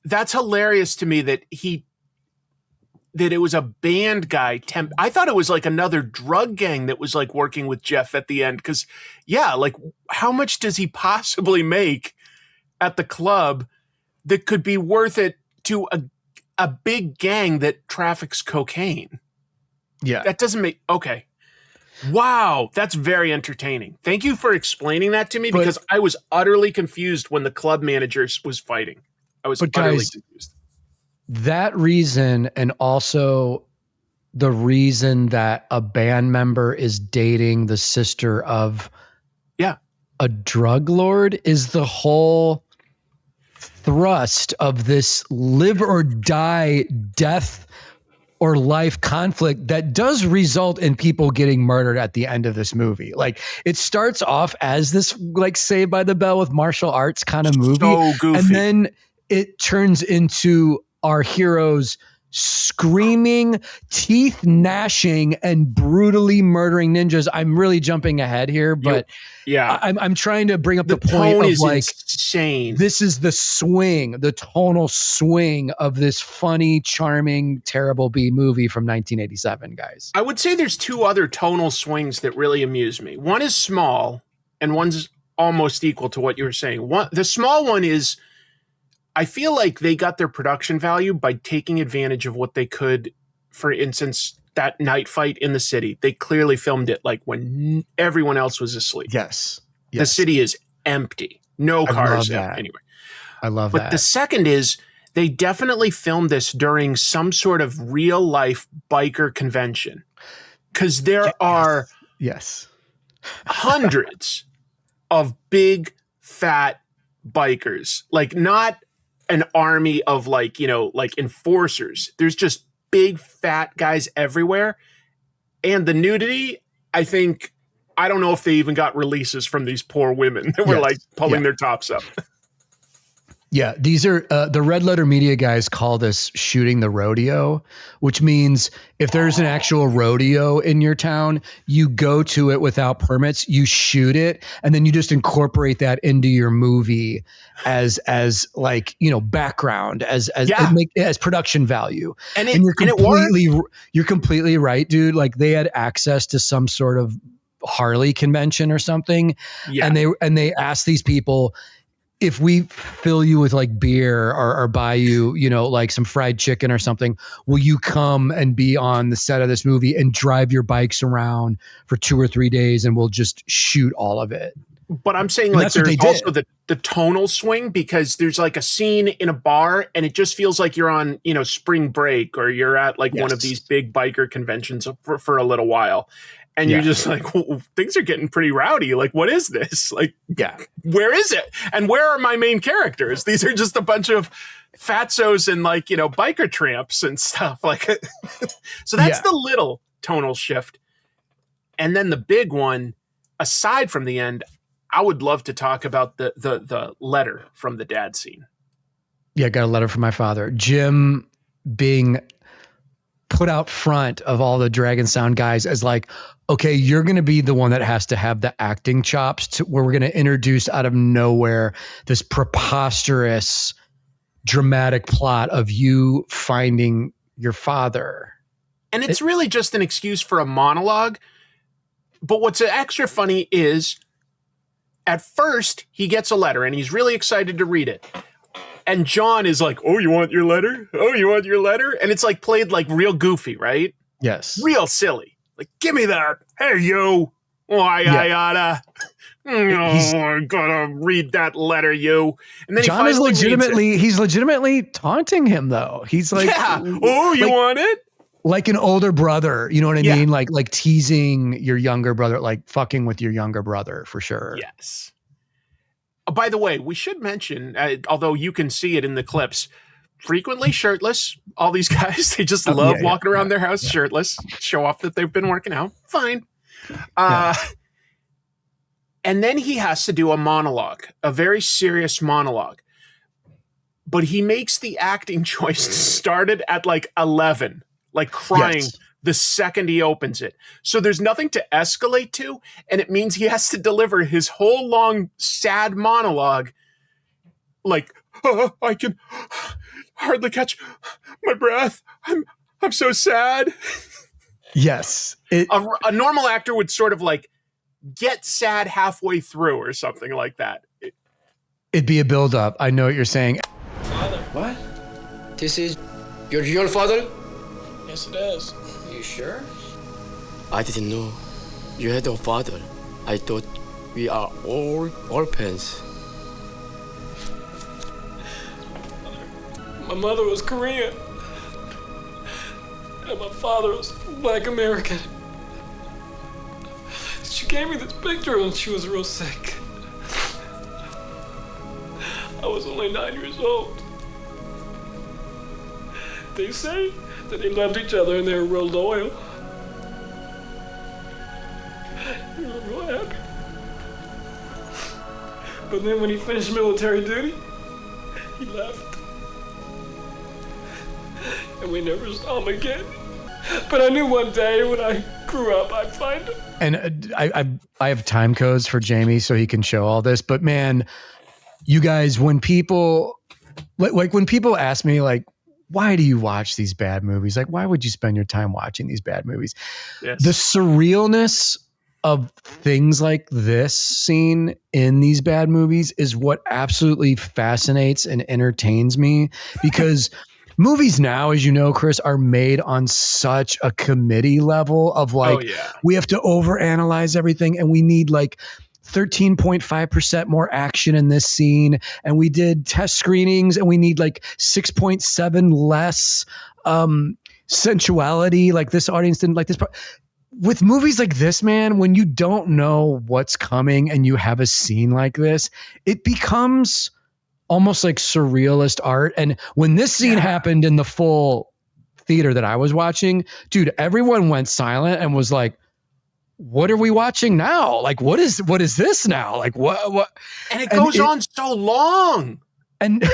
That's hilarious to me that it was a band guy. I thought it was like another drug gang that was like working with Jeff at the end. Cause like how much does he possibly make at the club that could be worth it to a big gang that traffics cocaine? Yeah. That doesn't make, okay. Wow, that's very entertaining. Thank you for explaining that to me because I was utterly confused when the club manager was fighting. I was utterly confused. That reason, and also the reason that a band member is dating the sister of a drug lord, is the whole thrust of this live or die, death or life conflict that does result in people getting murdered at the end of this movie. Like, it starts off as this like Saved by the Bell with martial arts kind of movie. So goofy. And then it turns into our heroes screaming, teeth gnashing, and brutally murdering ninjas. I'm really jumping ahead here, but I'm trying to bring up the point of like, insane. This is the swing, the tonal swing of this funny, charming, terrible B movie from 1987, guys. I would say there's two other tonal swings that really amuse me. One is small and one's almost equal to what you were saying. The small one is, I feel like they got their production value by taking advantage of what they could. For instance, that night fight in the city, they clearly filmed it like when everyone else was asleep. Yes. The city is empty. No cars anyway. I love that. But the second is they definitely filmed this during some sort of real life biker convention. Because there are hundreds of big, fat bikers. Like, not an army of like, like enforcers. There's just big fat guys everywhere. And the nudity, I don't know if they even got releases from these poor women that were like pulling their tops up. Yeah, these are the Red Letter Media guys call this shooting the rodeo, which means if there's an actual rodeo in your town, you go to it without permits, you shoot it, and then you just incorporate that into your movie as like, background, as production value. And you're completely right, dude. Like, they had access to some sort of Harley convention or something, and they asked these people, if we fill you with like beer or buy you, like some fried chicken or something, will you come and be on the set of this movie and drive your bikes around for 2 or 3 days and we'll just shoot all of it? But I'm saying, like, there's also the tonal swing, because there's like a scene in a bar and it just feels like you're on, spring break, or you're at like one of these big biker conventions for a little while. And you're just like, well, things are getting pretty rowdy. Like, what is this? Like, where is it? And where are my main characters? These are just a bunch of fatzos and like, biker tramps and stuff. Like, so that's the little tonal shift. And then the big one, aside from the end, I would love to talk about the letter from the dad scene. Yeah, I got a letter from my father. Jim being put out front of all the Dragon Sound guys as like, okay, you're going to be the one that has to have the acting chops where we're going to introduce out of nowhere this preposterous, dramatic plot of you finding your father And it's really just an excuse for a monologue. But what's extra funny is at first he gets a letter and he's really excited to read it. And John is like, oh, you want your letter? Oh, you want your letter? And it's like played like real goofy, right? Yes. Real silly. Like, give me that. Hey, you. Why I oughta. I gotta read that letter, you. And then John is he's legitimately taunting him, though. He's like, oh, you want it? Like an older brother, you know what I mean? Like teasing your younger brother, like fucking with your younger brother for sure. Yes. By the way, we should mention, although you can see it in the clips, frequently shirtless. All these guys, they just love walking around their house shirtless, show off that they've been working out. Fine. And then he has to do a monologue, a very serious monologue. But he makes the acting choice started at like 11. Like crying the second he opens it. So there's nothing to escalate to, and it means he has to deliver his whole long, sad monologue like, I can hardly catch my breath. I'm so sad. Yes. A normal actor would sort of like get sad halfway through or something like that. It'd be a build-up. I know what you're saying. Father. What? This is your real father? Yes, it is. Are you sure? I didn't know you had a father. I thought we are all orphans. My mother was Korean. And my father was Black American. She gave me this picture when she was real sick. I was only 9 years old. They say that they loved each other and they were real loyal. We were real happy. But then when he finished military duty, he left. And we never saw him again. But I knew one day when I grew up, I'd find him. And I have time codes for Jamie so he can show all this. But man, you guys, when people like when people ask me like, why do you watch these bad movies? Like, why would you spend your time watching these bad movies? Yes. The surrealness of things like this scene in these bad movies is what absolutely fascinates and entertains me, because movies now, as you know, Chris, are made on such a committee level of like, we have to overanalyze everything and we need like 13.5% more action in this scene. And we did test screenings and we need like 6.7 less sensuality. Like this audience didn't like this part. With movies like this, man, when you don't know what's coming and you have a scene like this, it becomes almost like surrealist art. And when this scene happened in the full theater that I was watching, dude, everyone went silent and was like, what are we watching now? Like, what is this now? Like, what? And it goes on so long. And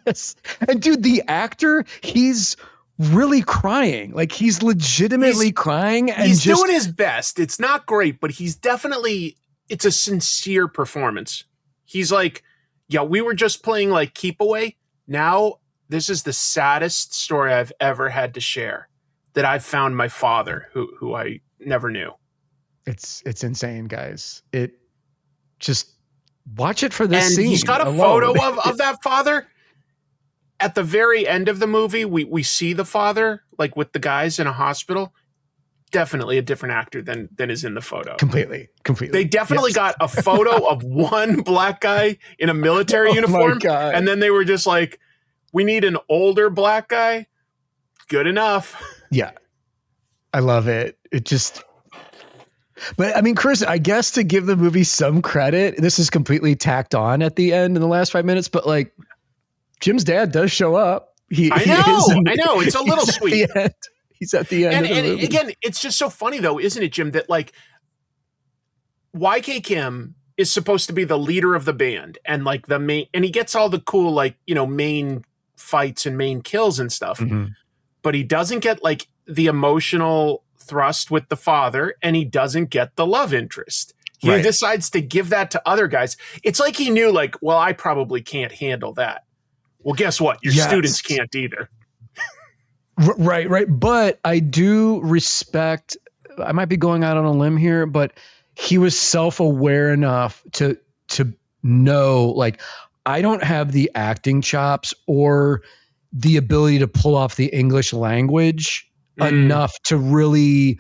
yes. And dude, the actor, he's really crying. Like he's legitimately crying. And he's doing his best. It's not great, but it's a sincere performance. He's like, yeah, we were just playing like Keep Away. Now this is the saddest story I've ever had to share, that I've found my father who I never knew. It's insane, guys. It just watch it for this scene. He's got a photo of that father. At the very end of the movie, we see the father like with the guys in a hospital. Definitely a different actor than is in the photo. Completely. They definitely got a photo of one black guy in a military uniform. And then they were just like, we need an older black guy. Good enough. Yeah. I love it. But I mean, Chris, I guess to give the movie some credit, this is completely tacked on at the end in the last 5 minutes, but like Jim's dad does show up. I know. It's a little sweet. He's at the end. And again, it's just so funny though, isn't it, Jim, that like YK Kim is supposed to be the leader of the band and like the main, and he gets all the cool, like, you know, main fights and main kills and stuff, but he doesn't get like the emotional thrust with the father, and he doesn't get the love interest. He decides to give that to other guys. It's like he knew like, well, I probably can't handle that. Well, guess what? Your students can't either. Right. But I do respect, I might be going out on a limb here, but he was self-aware enough to know, like, I don't have the acting chops or the ability to pull off the English language enough to really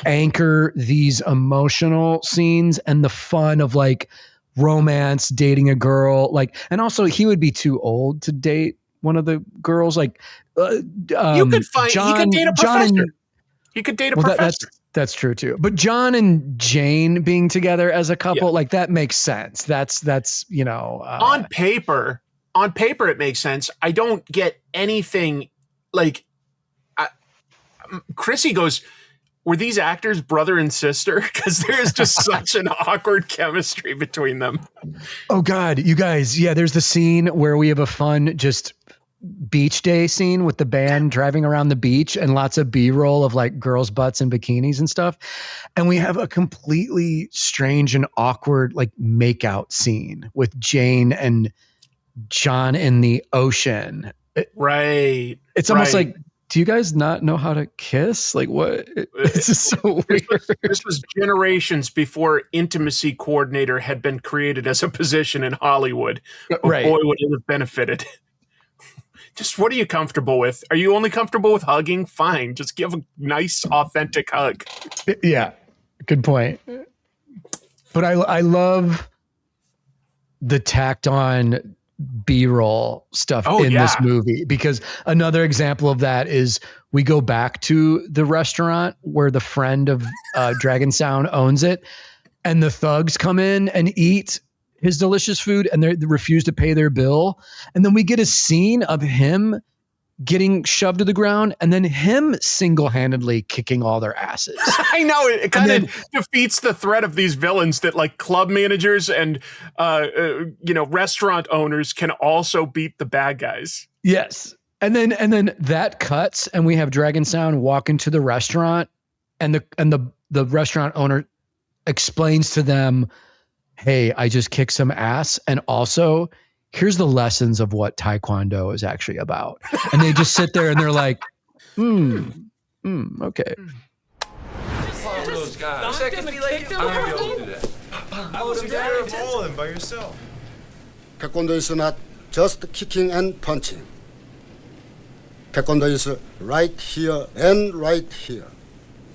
anchor these emotional scenes and the fun of like romance, dating a girl, like, and also he would be too old to date one of the girls. Like, you could find he could date a professor. He could date a professor. That's true too. But John and Jane being together as a couple, like, that makes sense. That's on paper it makes sense. I don't get anything like Chrissy goes, were these actors brother and sister? Because there is just such an awkward chemistry between them. Oh God, you guys. Yeah, there's the scene where we have a fun just beach day scene with the band driving around the beach and lots of B-roll of like girls' butts and bikinis and stuff. And we have a completely strange and awkward like makeout scene with Jane and John in the ocean. Right. It's almost like, do you guys not know how to kiss? Like, what? It's just so weird. This was generations before intimacy coordinator had been created as a position in Hollywood. Right. Boy, would it have benefited. Just what are you comfortable with? Are you only comfortable with hugging? Fine. Just give a nice, authentic hug. Yeah. Good point. But I love the tacked on B-roll stuff this movie, because another example of that is we go back to the restaurant where the friend of Dragon Sound owns it, and the thugs come in and eat his delicious food and they refuse to pay their bill. And then we get a scene of him getting shoved to the ground and then him single-handedly kicking all their asses. I know, it kind of defeats the threat of these villains that like club managers and restaurant owners can also beat the bad guys. Yes. And then that cuts and we have Dragon Sound walk into the restaurant and the restaurant owner explains to them, hey, I just kicked some ass, and also here's the lessons of what taekwondo is actually about. And they just sit there and they're like, okay. Follow those guys. I'm gonna be able to do that. You're bowling by yourself. Taekwondo is not just kicking and punching. Taekwondo is right here and right here.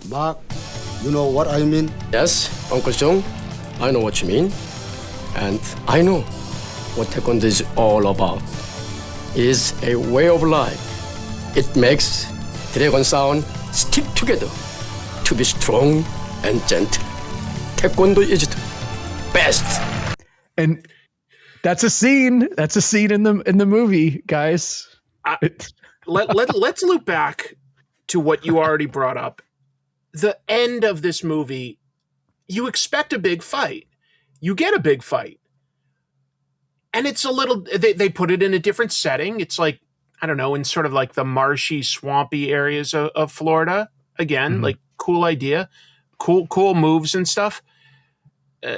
Mark, you know what I mean? Yes, Uncle Jung, I know what you mean. And I know what Taekwondo is all about. It's a way of life. It makes Dragon Sound stick together to be strong and gentle. Taekwondo is the best. And that's a scene. That's a scene in the movie, guys. Let's loop back to what you already brought up. The end of this movie, you expect a big fight. You get a big fight. And it's a little, they put it in a different setting. It's like, I don't know, in sort of like the marshy, swampy areas of Florida. Again, like cool idea, cool moves and stuff.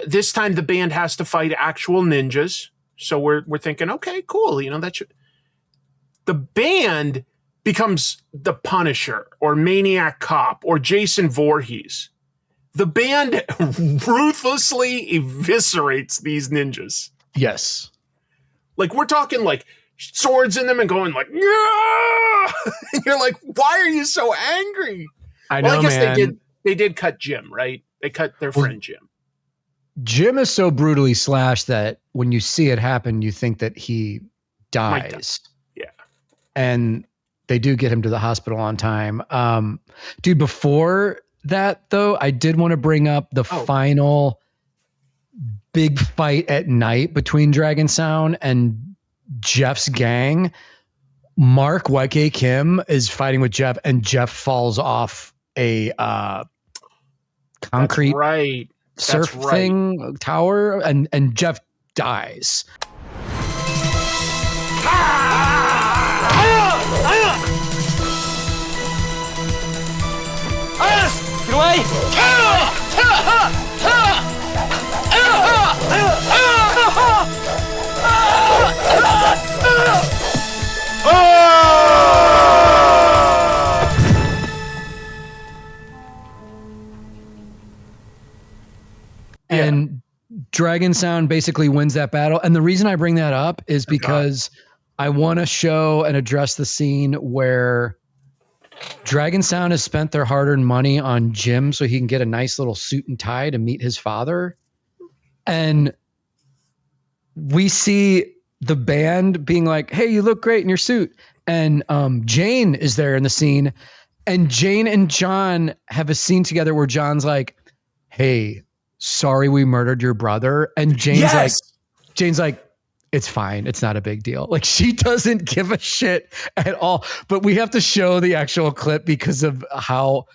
This time the band has to fight actual ninjas. So we're thinking, okay, cool. The band becomes the Punisher or Maniac Cop or Jason Voorhees. The band ruthlessly eviscerates these ninjas. Yes. Like, we're talking like swords in them and going like, yeah! And you're like, why are you so angry? I know, guess they did cut Jim, right? They cut their friend Jim. Jim is so brutally slashed that when you see it happen, you think that he dies. Yeah. And they do get him to the hospital on time. Dude, before that, though, I did want to bring up the final big fight at night between Dragon Sound and Jeff's gang. Mark YK Kim is fighting with Jeff, and Jeff falls off a concrete surf thing tower, and Jeff dies. Get away! And Dragon Sound basically wins that battle. And the reason I bring that up is because I want to show and address the scene where Dragon Sound has spent their hard-earned money on Jim so he can get a nice little suit and tie to meet his father. And we see the band being like, hey, you look great in your suit. And Jane is there in the scene. And Jane and John have a scene together where John's like, hey, sorry we murdered your brother. And Jane's like, it's fine. It's not a big deal. Like, she doesn't give a shit at all. But we have to show the actual clip because of how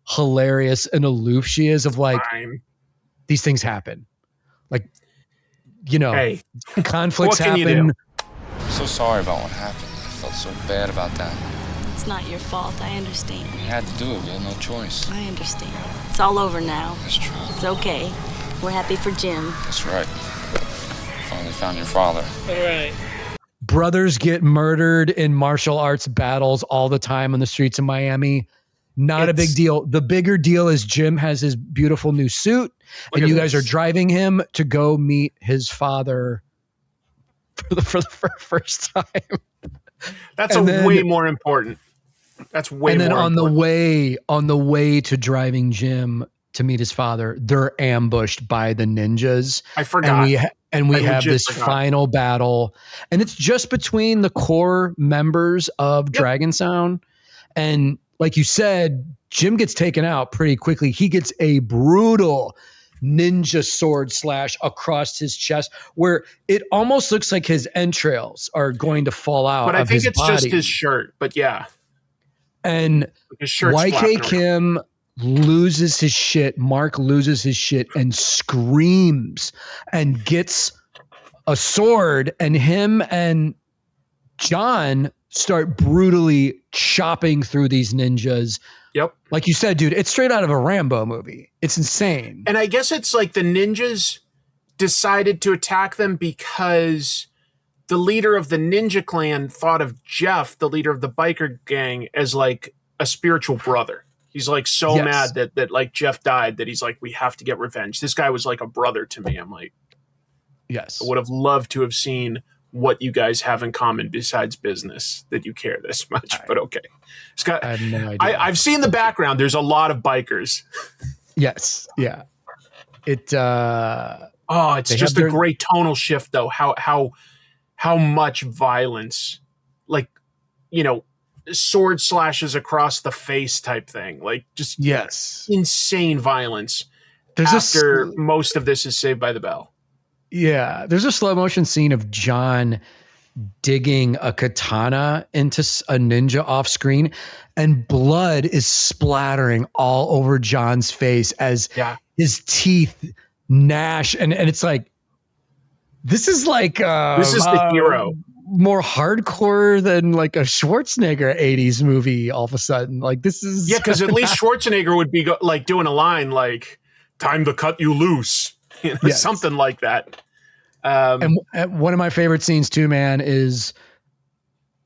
hilarious and aloof she is of like, these things happen. Like, you know, conflicts happen. I'm so sorry about what happened. I felt so bad about that. It's not your fault. I understand. You had to do it. We had no choice. I understand. It's all over now. That's true. It's okay. We're happy for Jim. That's right. Finally found your father. All right. Brothers get murdered in martial arts battles all the time on the streets of Miami. Not a big deal. The bigger deal is Jim has his beautiful new suit, and you guys are driving him to go meet his father for the first time. That's way more important. That's way more important. And then on the way to driving Jim to meet his father, they're ambushed by the ninjas. I forgot. And we have this final battle, and it's just between the core members of Dragon Sound. And like you said, Jim gets taken out pretty quickly. He gets a brutal ninja sword slash across his chest where it almost looks like his entrails are going to fall out. But I think it's body. Just his shirt. But yeah. And YK Kim loses his shit. Mark loses his shit and screams and gets a sword, and him and John start brutally chopping through these ninjas. Yep. Like you said, dude, it's straight out of a Rambo movie. It's insane. And I guess it's like the ninjas decided to attack them because the leader of the ninja clan thought of Jeff, the leader of the biker gang, as like a spiritual brother. He's like so mad that like Jeff died that he's like, we have to get revenge. This guy was like a brother to me. I'm like, yes, I would have loved to have seen what you guys have in common besides business that you care this much. But okay. Scott, I have no idea. I've seen the background. There's a lot of bikers. Yes. Yeah. It's just a great tonal shift though. How much violence, like, you know, sword slashes across the face type thing. Like just insane violence. After most of this is Saved by the Bell. Yeah, there's a slow motion scene of John digging a katana into a ninja off screen, and blood is splattering all over John's face as his teeth gnash. And it's like, this is like this is the hero. More hardcore than like a Schwarzenegger 80s movie all of a sudden. Like this is because at least Schwarzenegger would be like doing a line like, time to cut you loose. You know, something like that. And one of my favorite scenes too, man, is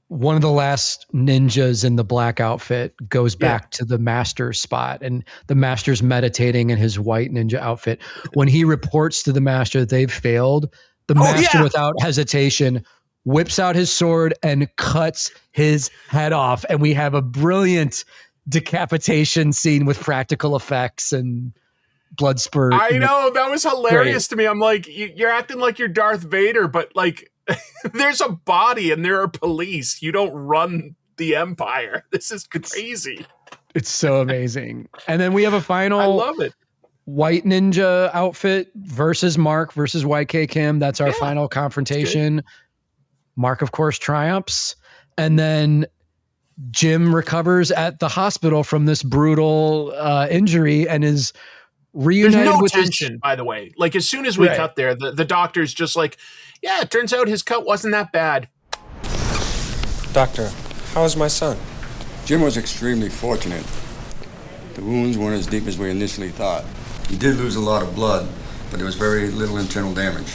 one of the last ninjas in the black outfit goes back to the master's spot, and the master's meditating in his white ninja outfit. When he reports to the master that they've failed, the master without hesitation whips out his sword and cuts his head off. And we have a brilliant decapitation scene with practical effects and blood spurt. I know, that was hilarious to me. I'm like, you're acting like you're Darth Vader, but like there's a body and there are police. You don't run the Empire. This is crazy. It's so amazing. And then we have a final I love it. White ninja outfit versus Mark versus YK Kim. That's our final confrontation. Mark, of course, triumphs. And then Jim recovers at the hospital from this brutal injury and is reunited. There's no with tension, by the way. Like as soon as we cut there, the doctor's just like, yeah, it turns out his cut wasn't that bad. Doctor, how is my son? Jim was extremely fortunate. The wounds weren't as deep as we initially thought. He did lose a lot of blood, but there was very little internal damage.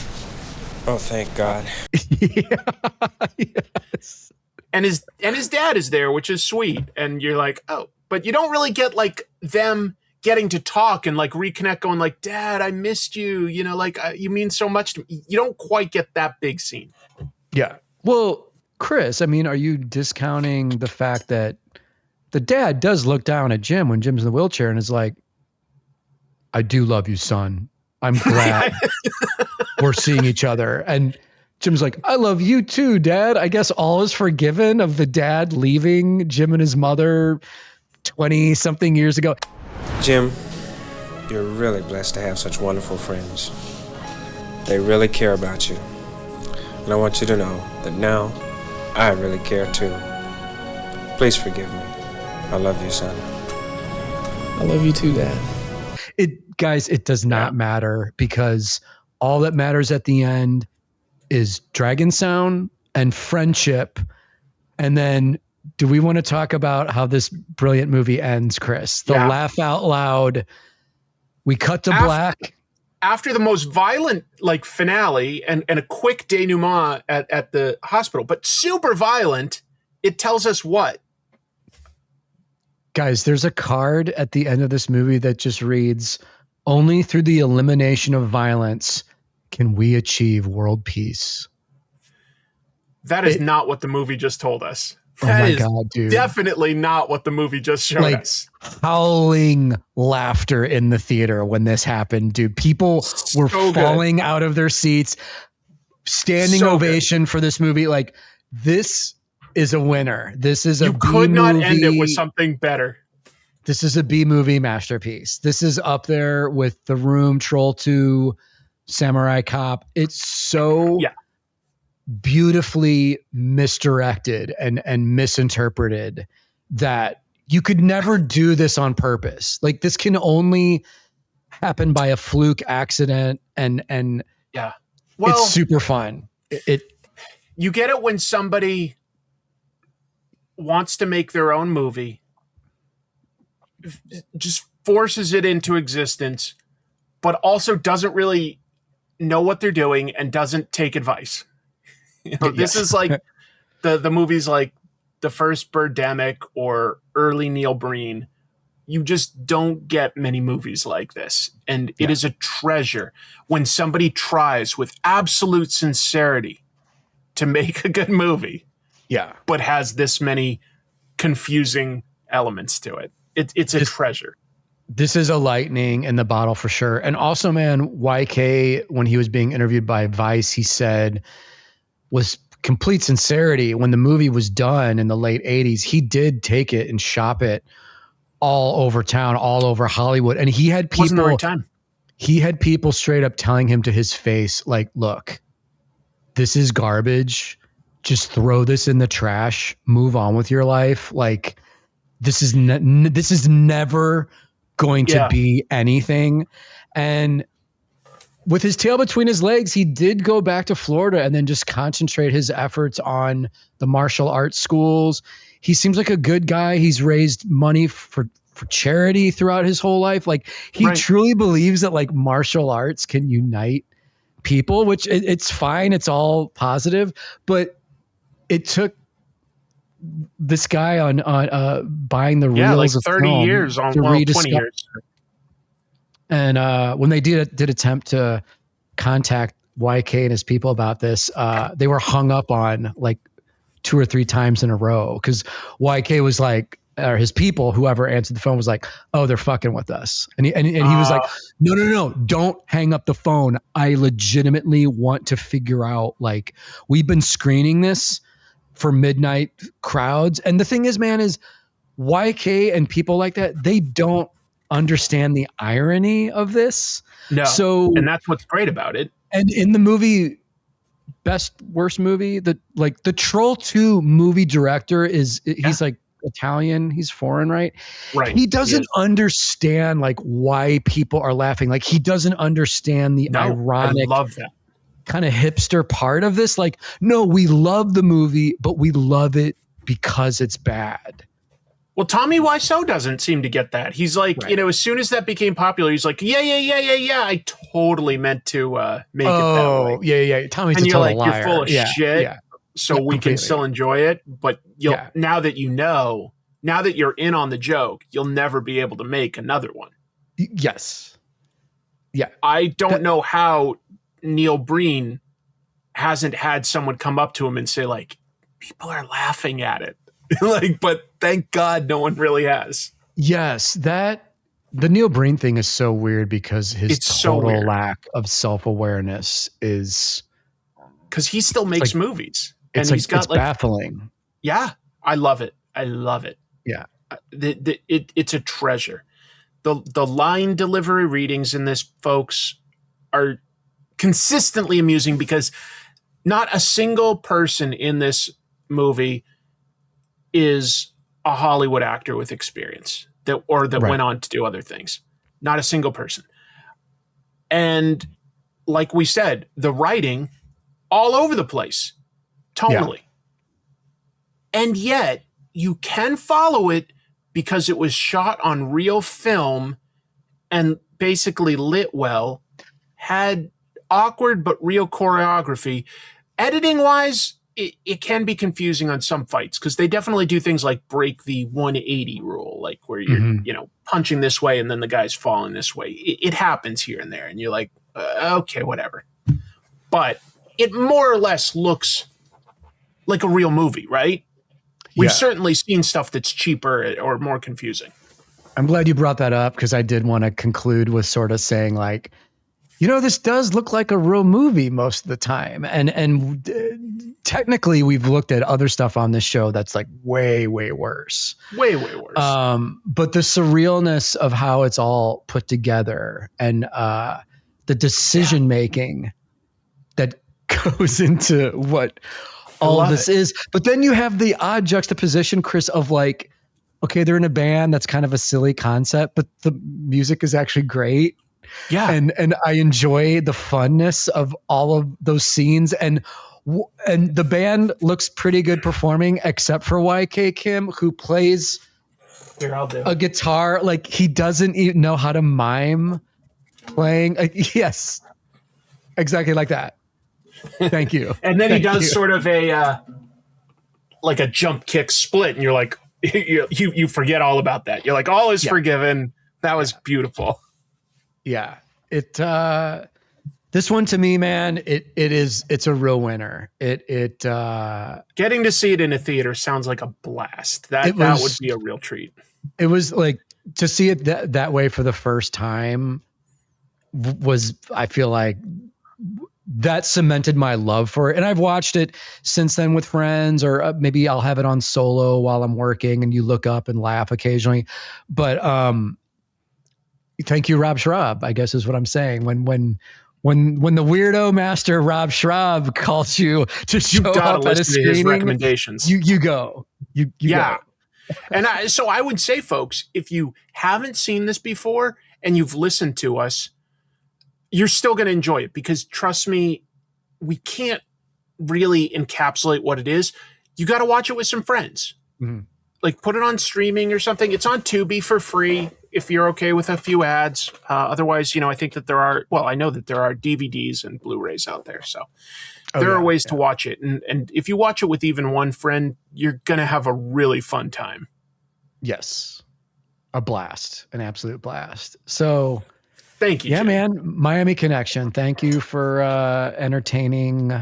Oh, thank God. Yes. And his dad is there, which is sweet. And you're like, oh, but you don't really get like them getting to talk and like reconnect, going like, Dad, I missed you. You know, like you mean so much to me. You don't quite get that big scene. Yeah. Well, Chris, I mean, are you discounting the fact that the dad does look down at Jim when Jim's in the wheelchair and is like, I do love you, son. I'm glad we're seeing each other. And Jim's like, I love you too, Dad. I guess all is forgiven of the dad leaving Jim and his mother 20 something years ago. Jim, you're really blessed to have such wonderful friends. They really care about you. And I want you to know that now I really care too. Please forgive me. I love you, son. I love you too, Dad. Guys, it does not matter, because all that matters at the end is Dragon Sound and friendship. And then do we want to talk about how this brilliant movie ends, Chris? The laugh out loud. We cut to black. After the most violent like finale and a quick denouement at the hospital, but super violent, it tells us what? Guys, there's a card at the end of this movie that just reads, only through the elimination of violence can we achieve world peace. That is not what the movie just told us. Oh That my is God, dude. definitely not what the movie just showed us. Howling laughter in the theater when this happened, dude. People were falling out of their seats. Standing ovation for this movie. Like, this is a winner. This is you B could not movie. end it with something better. This is a B movie masterpiece. This is up there with The Room, Troll 2, Samurai Cop. It's so beautifully misdirected and misinterpreted that you could never do this on purpose. Like, this can only happen by a fluke accident, and well, it's super fun. You get it when somebody wants to make their own movie, just forces it into existence, but also doesn't really know what they're doing and doesn't take advice. You know, this is like the movies like the first Birdemic or early Neil Breen. You just don't get many movies like this. And it is a treasure when somebody tries with absolute sincerity to make a good movie. Yeah. But has this many confusing elements to it. It's a treasure. This is a lightning in the bottle for sure. And also, man, YK, when he was being interviewed by Vice, he said, with complete sincerity, when the movie was done in the late 80s, he did take it and shop it all over town, all over Hollywood. And he had people, wasn't the right time. He had people straight up telling him to his face, like, look, this is garbage. Just throw this in the trash, move on with your life. Like, this is never going to be anything. And with his tail between his legs, he did go back to Florida and then just concentrate his efforts on the martial arts schools. He seems like a good guy. He's raised money for charity throughout his whole life. Like, he truly believes that like martial arts can unite people, which it's fine. It's all positive, but it took this guy on buying the reels like of 30 film years on to 20 rediscover. years. And when they did attempt to contact YK and his people about this, they were hung up on like 2 or 3 times in a row, because YK was like, or his people, whoever answered the phone, was like, oh, they're fucking with us. And he was like, no, don't hang up the phone. I legitimately want to figure out, like, we've been screening this for midnight crowds. And the thing is, man, is YK and people like that, they don't understand the irony of this. No. So, and that's what's great about it. And in the movie, best worst movie, the Troll 2 movie director he's like Italian, he's foreign, right? Right. He doesn't understand like why people are laughing. Like, he doesn't understand the ironic, I love that kind of hipster part of this. Like, no, we love the movie, but we love it because it's bad. Well, Tommy Wiseau doesn't seem to get that. He's like, you know, as soon as that became popular, he's like, yeah. I totally meant to make it that way. Yeah. Tommy's a total liar. You're full of shit. Yeah. So we can still enjoy it, but now that you know, now that you're in on the joke, you'll never be able to make another one. Yes. Yeah. I don't know how Neil Breen hasn't had someone come up to him and say, like, people are laughing at it. Like, but thank God no one really has. Yes, the Neil Breen thing is so weird because his total lack of self-awareness is, because he still makes movies, and he's got it's baffling. Yeah, I love it. I love it. Yeah, it's a treasure. The line delivery readings in this, folks, are consistently amusing because not a single person in this movie is a Hollywood actor with experience that went on to do other things. Not a single person. And like we said, the writing all over the place, tonally. Yeah. And yet you can follow it because it was shot on real film and basically lit well, had awkward but real choreography. Editing wise, it can be confusing on some fights because they definitely do things like break the 180 rule, like where you're punching this way and then the guy's falling this way. It happens here and there, and you're like, okay, whatever. But it more or less looks like a real movie, right? We've certainly seen stuff that's cheaper or more confusing. I'm glad you brought that up because I did want to conclude with sort of saying, like, this does look like a real movie most of the time. And technically we've looked at other stuff on this show that's like way, way worse. Way, way worse. But the surrealness of how it's all put together and the decision making that goes into what all of this is. But then you have the odd juxtaposition, Chris, of like, okay, they're in a band. That's kind of a silly concept, but the music is actually great. Yeah. And I enjoy the funness of all of those scenes. And the band looks pretty good performing, except for YK Kim, who plays a guitar. Like, he doesn't even know how to mime playing. Yes, exactly like that. Thank you. And then he does sort of like a jump kick split. And you're like, you forget all about that. You're like, all is forgiven. That was beautiful. Yeah, this one to me, man, it's a real winner. Getting to see it in a theater sounds like a blast. That would be a real treat. It was like, to see it that way for the first time was, I feel like, that cemented my love for it. And I've watched it since then with friends, or maybe I'll have it on solo while I'm working and you look up and laugh occasionally. But thank you, Rob Schraub, I guess is what I'm saying. When the weirdo master Rob Schraub calls you to show up at a screening, his recommendations, you go. You go. And so I would say, folks, if you haven't seen this before and you've listened to us, you're still going to enjoy it, because trust me, we can't really encapsulate what it is. You got to watch it with some friends. Mm-hmm. Like, put it on streaming or something. It's on Tubi for free if you're okay with a few ads. Otherwise, I think that I know that there are DVDs and Blu-rays out there. So there are ways to watch it. And if you watch it with even one friend, you're going to have a really fun time. Yes. A blast, an absolute blast. So thank you. Yeah, Jim. man. Miami Connection. Thank you for entertaining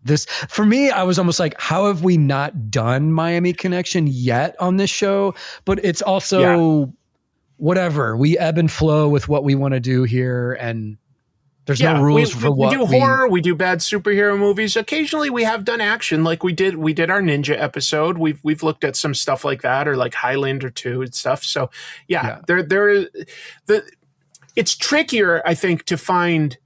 this. For me, I was almost like, how have we not done Miami Connection yet on this show? But it's also whatever. We ebb and flow with what we want to do here, and there's no rules for what we do. Horror, we do bad superhero movies. Occasionally, we have done action, like we did our Ninja episode. We've looked at some stuff like that, or like Highlander 2 and stuff. So it's trickier, I think, to find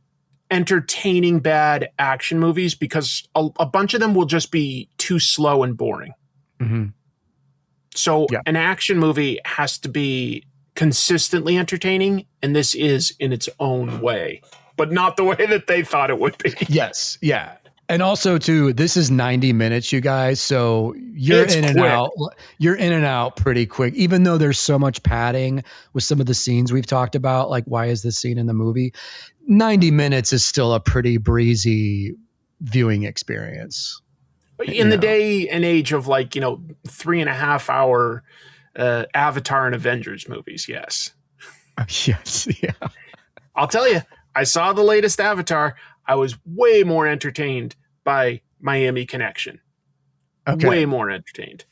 entertaining bad action movies, because a bunch of them will just be too slow and boring. Mm-hmm. So an action movie has to be consistently entertaining, and this is in its own way, but not the way that they thought it would be. Yes. Yeah. And also too, this is 90 minutes, you guys. So you're in and out pretty quick, even though there's so much padding with some of the scenes we've talked about. Like, why is this scene in the movie? 90 minutes is still a pretty breezy viewing experience. In the day and age of 3.5 hour Avatar and Avengers movies. Yes. Yes, yeah. I'll tell you, I saw the latest Avatar. I was way more entertained by Miami Connection. Okay. Way more entertained.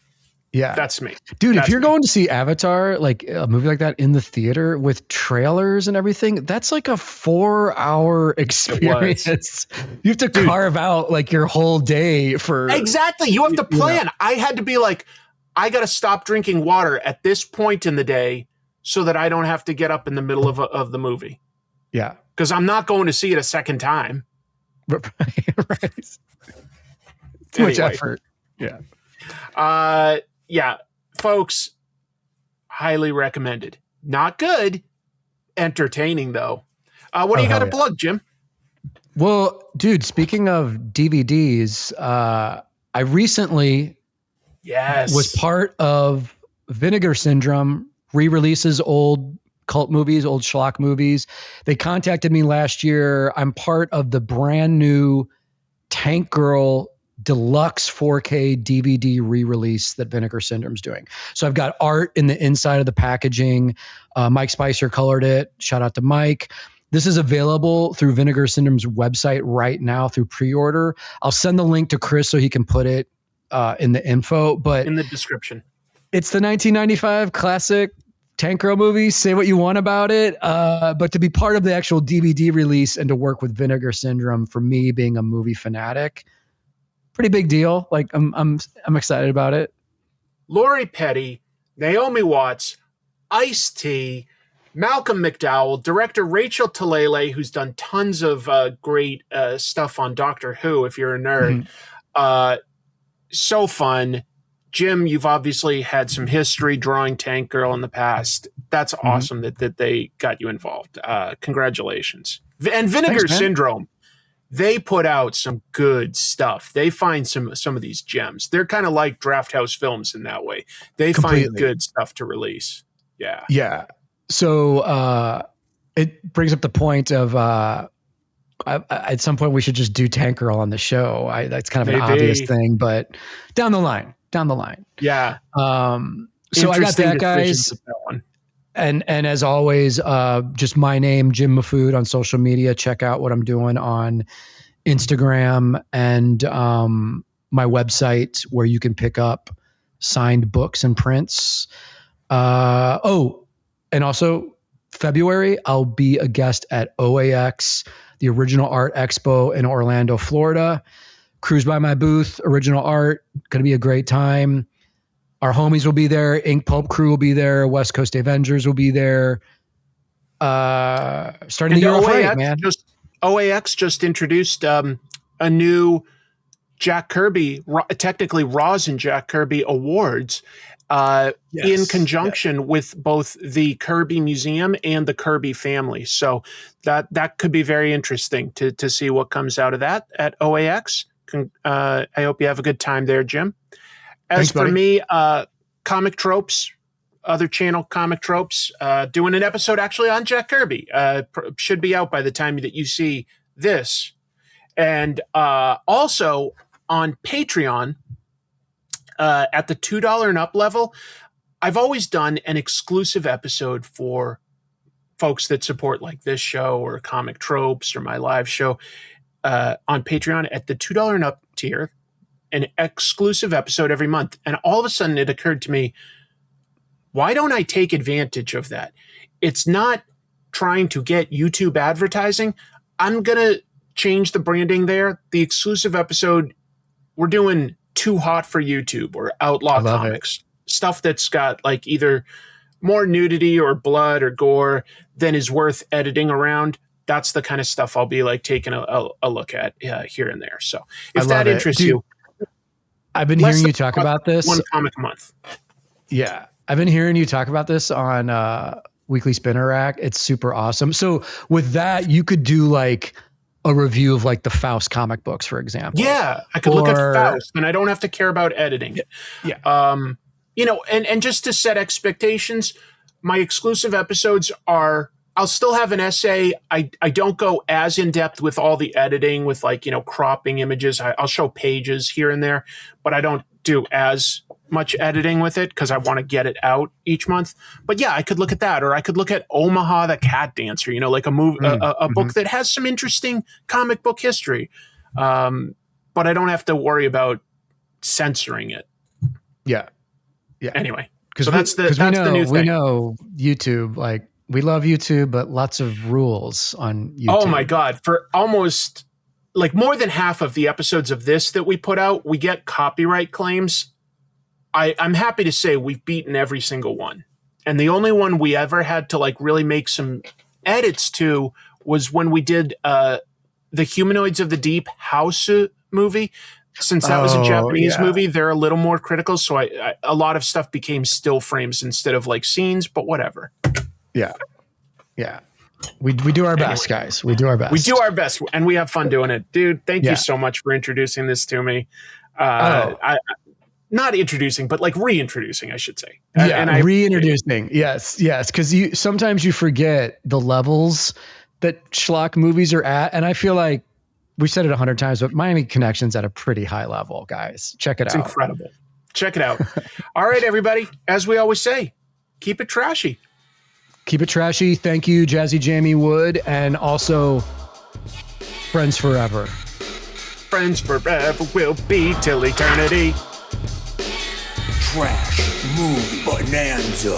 Yeah. That's me. Dude, That's if you're me. going to see Avatar, like a movie like that in the theater with trailers and everything, that's like a 4-hour experience. You have to carve out like your whole day for. Exactly. You have to plan. I had to be like, I got to stop drinking water at this point in the day so that I don't have to get up in the middle of the movie. Yeah. Because I'm not going to see it a second time. Right. Too much effort. Yeah. Yeah, folks, highly recommended. Not good, entertaining though. What do you got to plug, Jim? Well, dude, speaking of DVDs, I recently was part of Vinegar Syndrome re-releases old cult movies, old schlock movies. They contacted me last year. I'm part of the brand new Tank Girl deluxe 4K DVD re-release that Vinegar Syndrome's doing. So I've got art in the inside of the packaging. Mike Spicer colored it. Shout out to Mike. This is available through Vinegar Syndrome's website right now through pre-order. I'll send the link to Chris so he can put it in the info, but in the description. It's the 1995 classic Tank Girl movie. Say what you want about it, but to be part of the actual DVD release and to work with Vinegar Syndrome, for me being a movie fanatic, pretty big deal. Like I'm excited about it. Lori Petty, Naomi Watts, Ice-T, Malcolm McDowell, director Rachel Talalay, who's done tons of great stuff on Doctor Who, if you're a nerd. So fun. Jim, you've obviously had some history drawing Tank Girl in the past. That's awesome that they got you involved. Congratulations. And Vinegar Syndrome, they put out some good stuff. They find some of these gems. They're kind of like Draft House Films in that way. They find good stuff to release. Yeah. Yeah. So it brings up the point of at some point we should just do Tank Girl on the show. That's kind of an obvious thing, but down the line. Yeah. So I got that, guys. And as always, just my name, Jim Mafood, on social media. Check out what I'm doing on Instagram and my website, where you can pick up signed books and prints. And also February, I'll be a guest at OAX, the Original Art Expo in Orlando, Florida. Cruise by my booth, Original Art. Going to be a great time. Our homies will be there. Ink Pulp Crew will be there. West Coast Avengers will be there. Starting the year off right, man. OAX just introduced a new Jack Kirby, technically Roz and Jack Kirby Awards, in conjunction with both the Kirby Museum and the Kirby family. So that could be very interesting to see what comes out of that at OAX. I hope you have a good time there, Jim. As for me, Comic Tropes, other channel Comic Tropes, doing an episode actually on Jack Kirby. Should be out by the time that you see this. And also on Patreon, at the $2 and up level, I've always done an exclusive episode for folks that support like this show or Comic Tropes or my live show on Patreon at the $2 and up tier, an exclusive episode every month. And all of a sudden it occurred to me, why don't I take advantage of that? It's not trying to get YouTube advertising. I'm going to change the branding there. The exclusive episode, we're doing Too Hot for YouTube or Outlaw Comics. Stuff that's got like either more nudity or blood or gore than is worth editing around. That's the kind of stuff I'll be like taking a look at here and there. So if that interests you, I've been hearing you talk about this. One comic a month. Yeah. I've been hearing you talk about this on Weekly Spinner Rack. It's super awesome. So with that, you could do like a review of like the Faust comic books, for example. Yeah. I could look at Faust and I don't have to care about editing. Yeah. And just to set expectations, my exclusive episodes are, I'll still have an essay. I don't go as in depth with all the editing with like, cropping images. I'll show pages here and there, but I don't do as much editing with it because I want to get it out each month. But yeah, I could look at that, or I could look at Omaha the Cat Dancer, you know, like a book that has some interesting comic book history. But I don't have to worry about censoring it. Yeah. Anyway, because so that's the new thing. We know YouTube, like we love YouTube, but lots of rules on YouTube. Oh my God. For almost like more than half of the episodes of this that we put out, we get copyright claims. I'm happy to say we've beaten every single one. And the only one we ever had to like really make some edits to was when we did the Humanoids of the Deep house movie. Since that was a Japanese movie, they're a little more critical. So a lot of stuff became still frames instead of like scenes, but whatever. Yeah. We do our best, guys. We do our best. We do our best, and we have fun doing it. Dude, thank you so much for introducing this to me. Not introducing, but like reintroducing, I should say. Yeah, reintroducing. Yes. Because sometimes you forget the levels that schlock movies are at. And I feel like we've said it 100 times, but Miami Connection's at a pretty high level, guys. Check it out. It's incredible. Check it out. All right, everybody. As we always say, keep it trashy. Keep it trashy. Thank you, Jazzy Jamie Wood. And also, friends forever. Friends forever will be till eternity. Trash Movie Bonanza.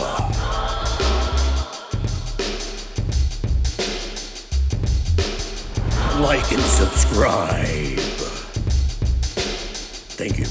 Like and subscribe. Thank you.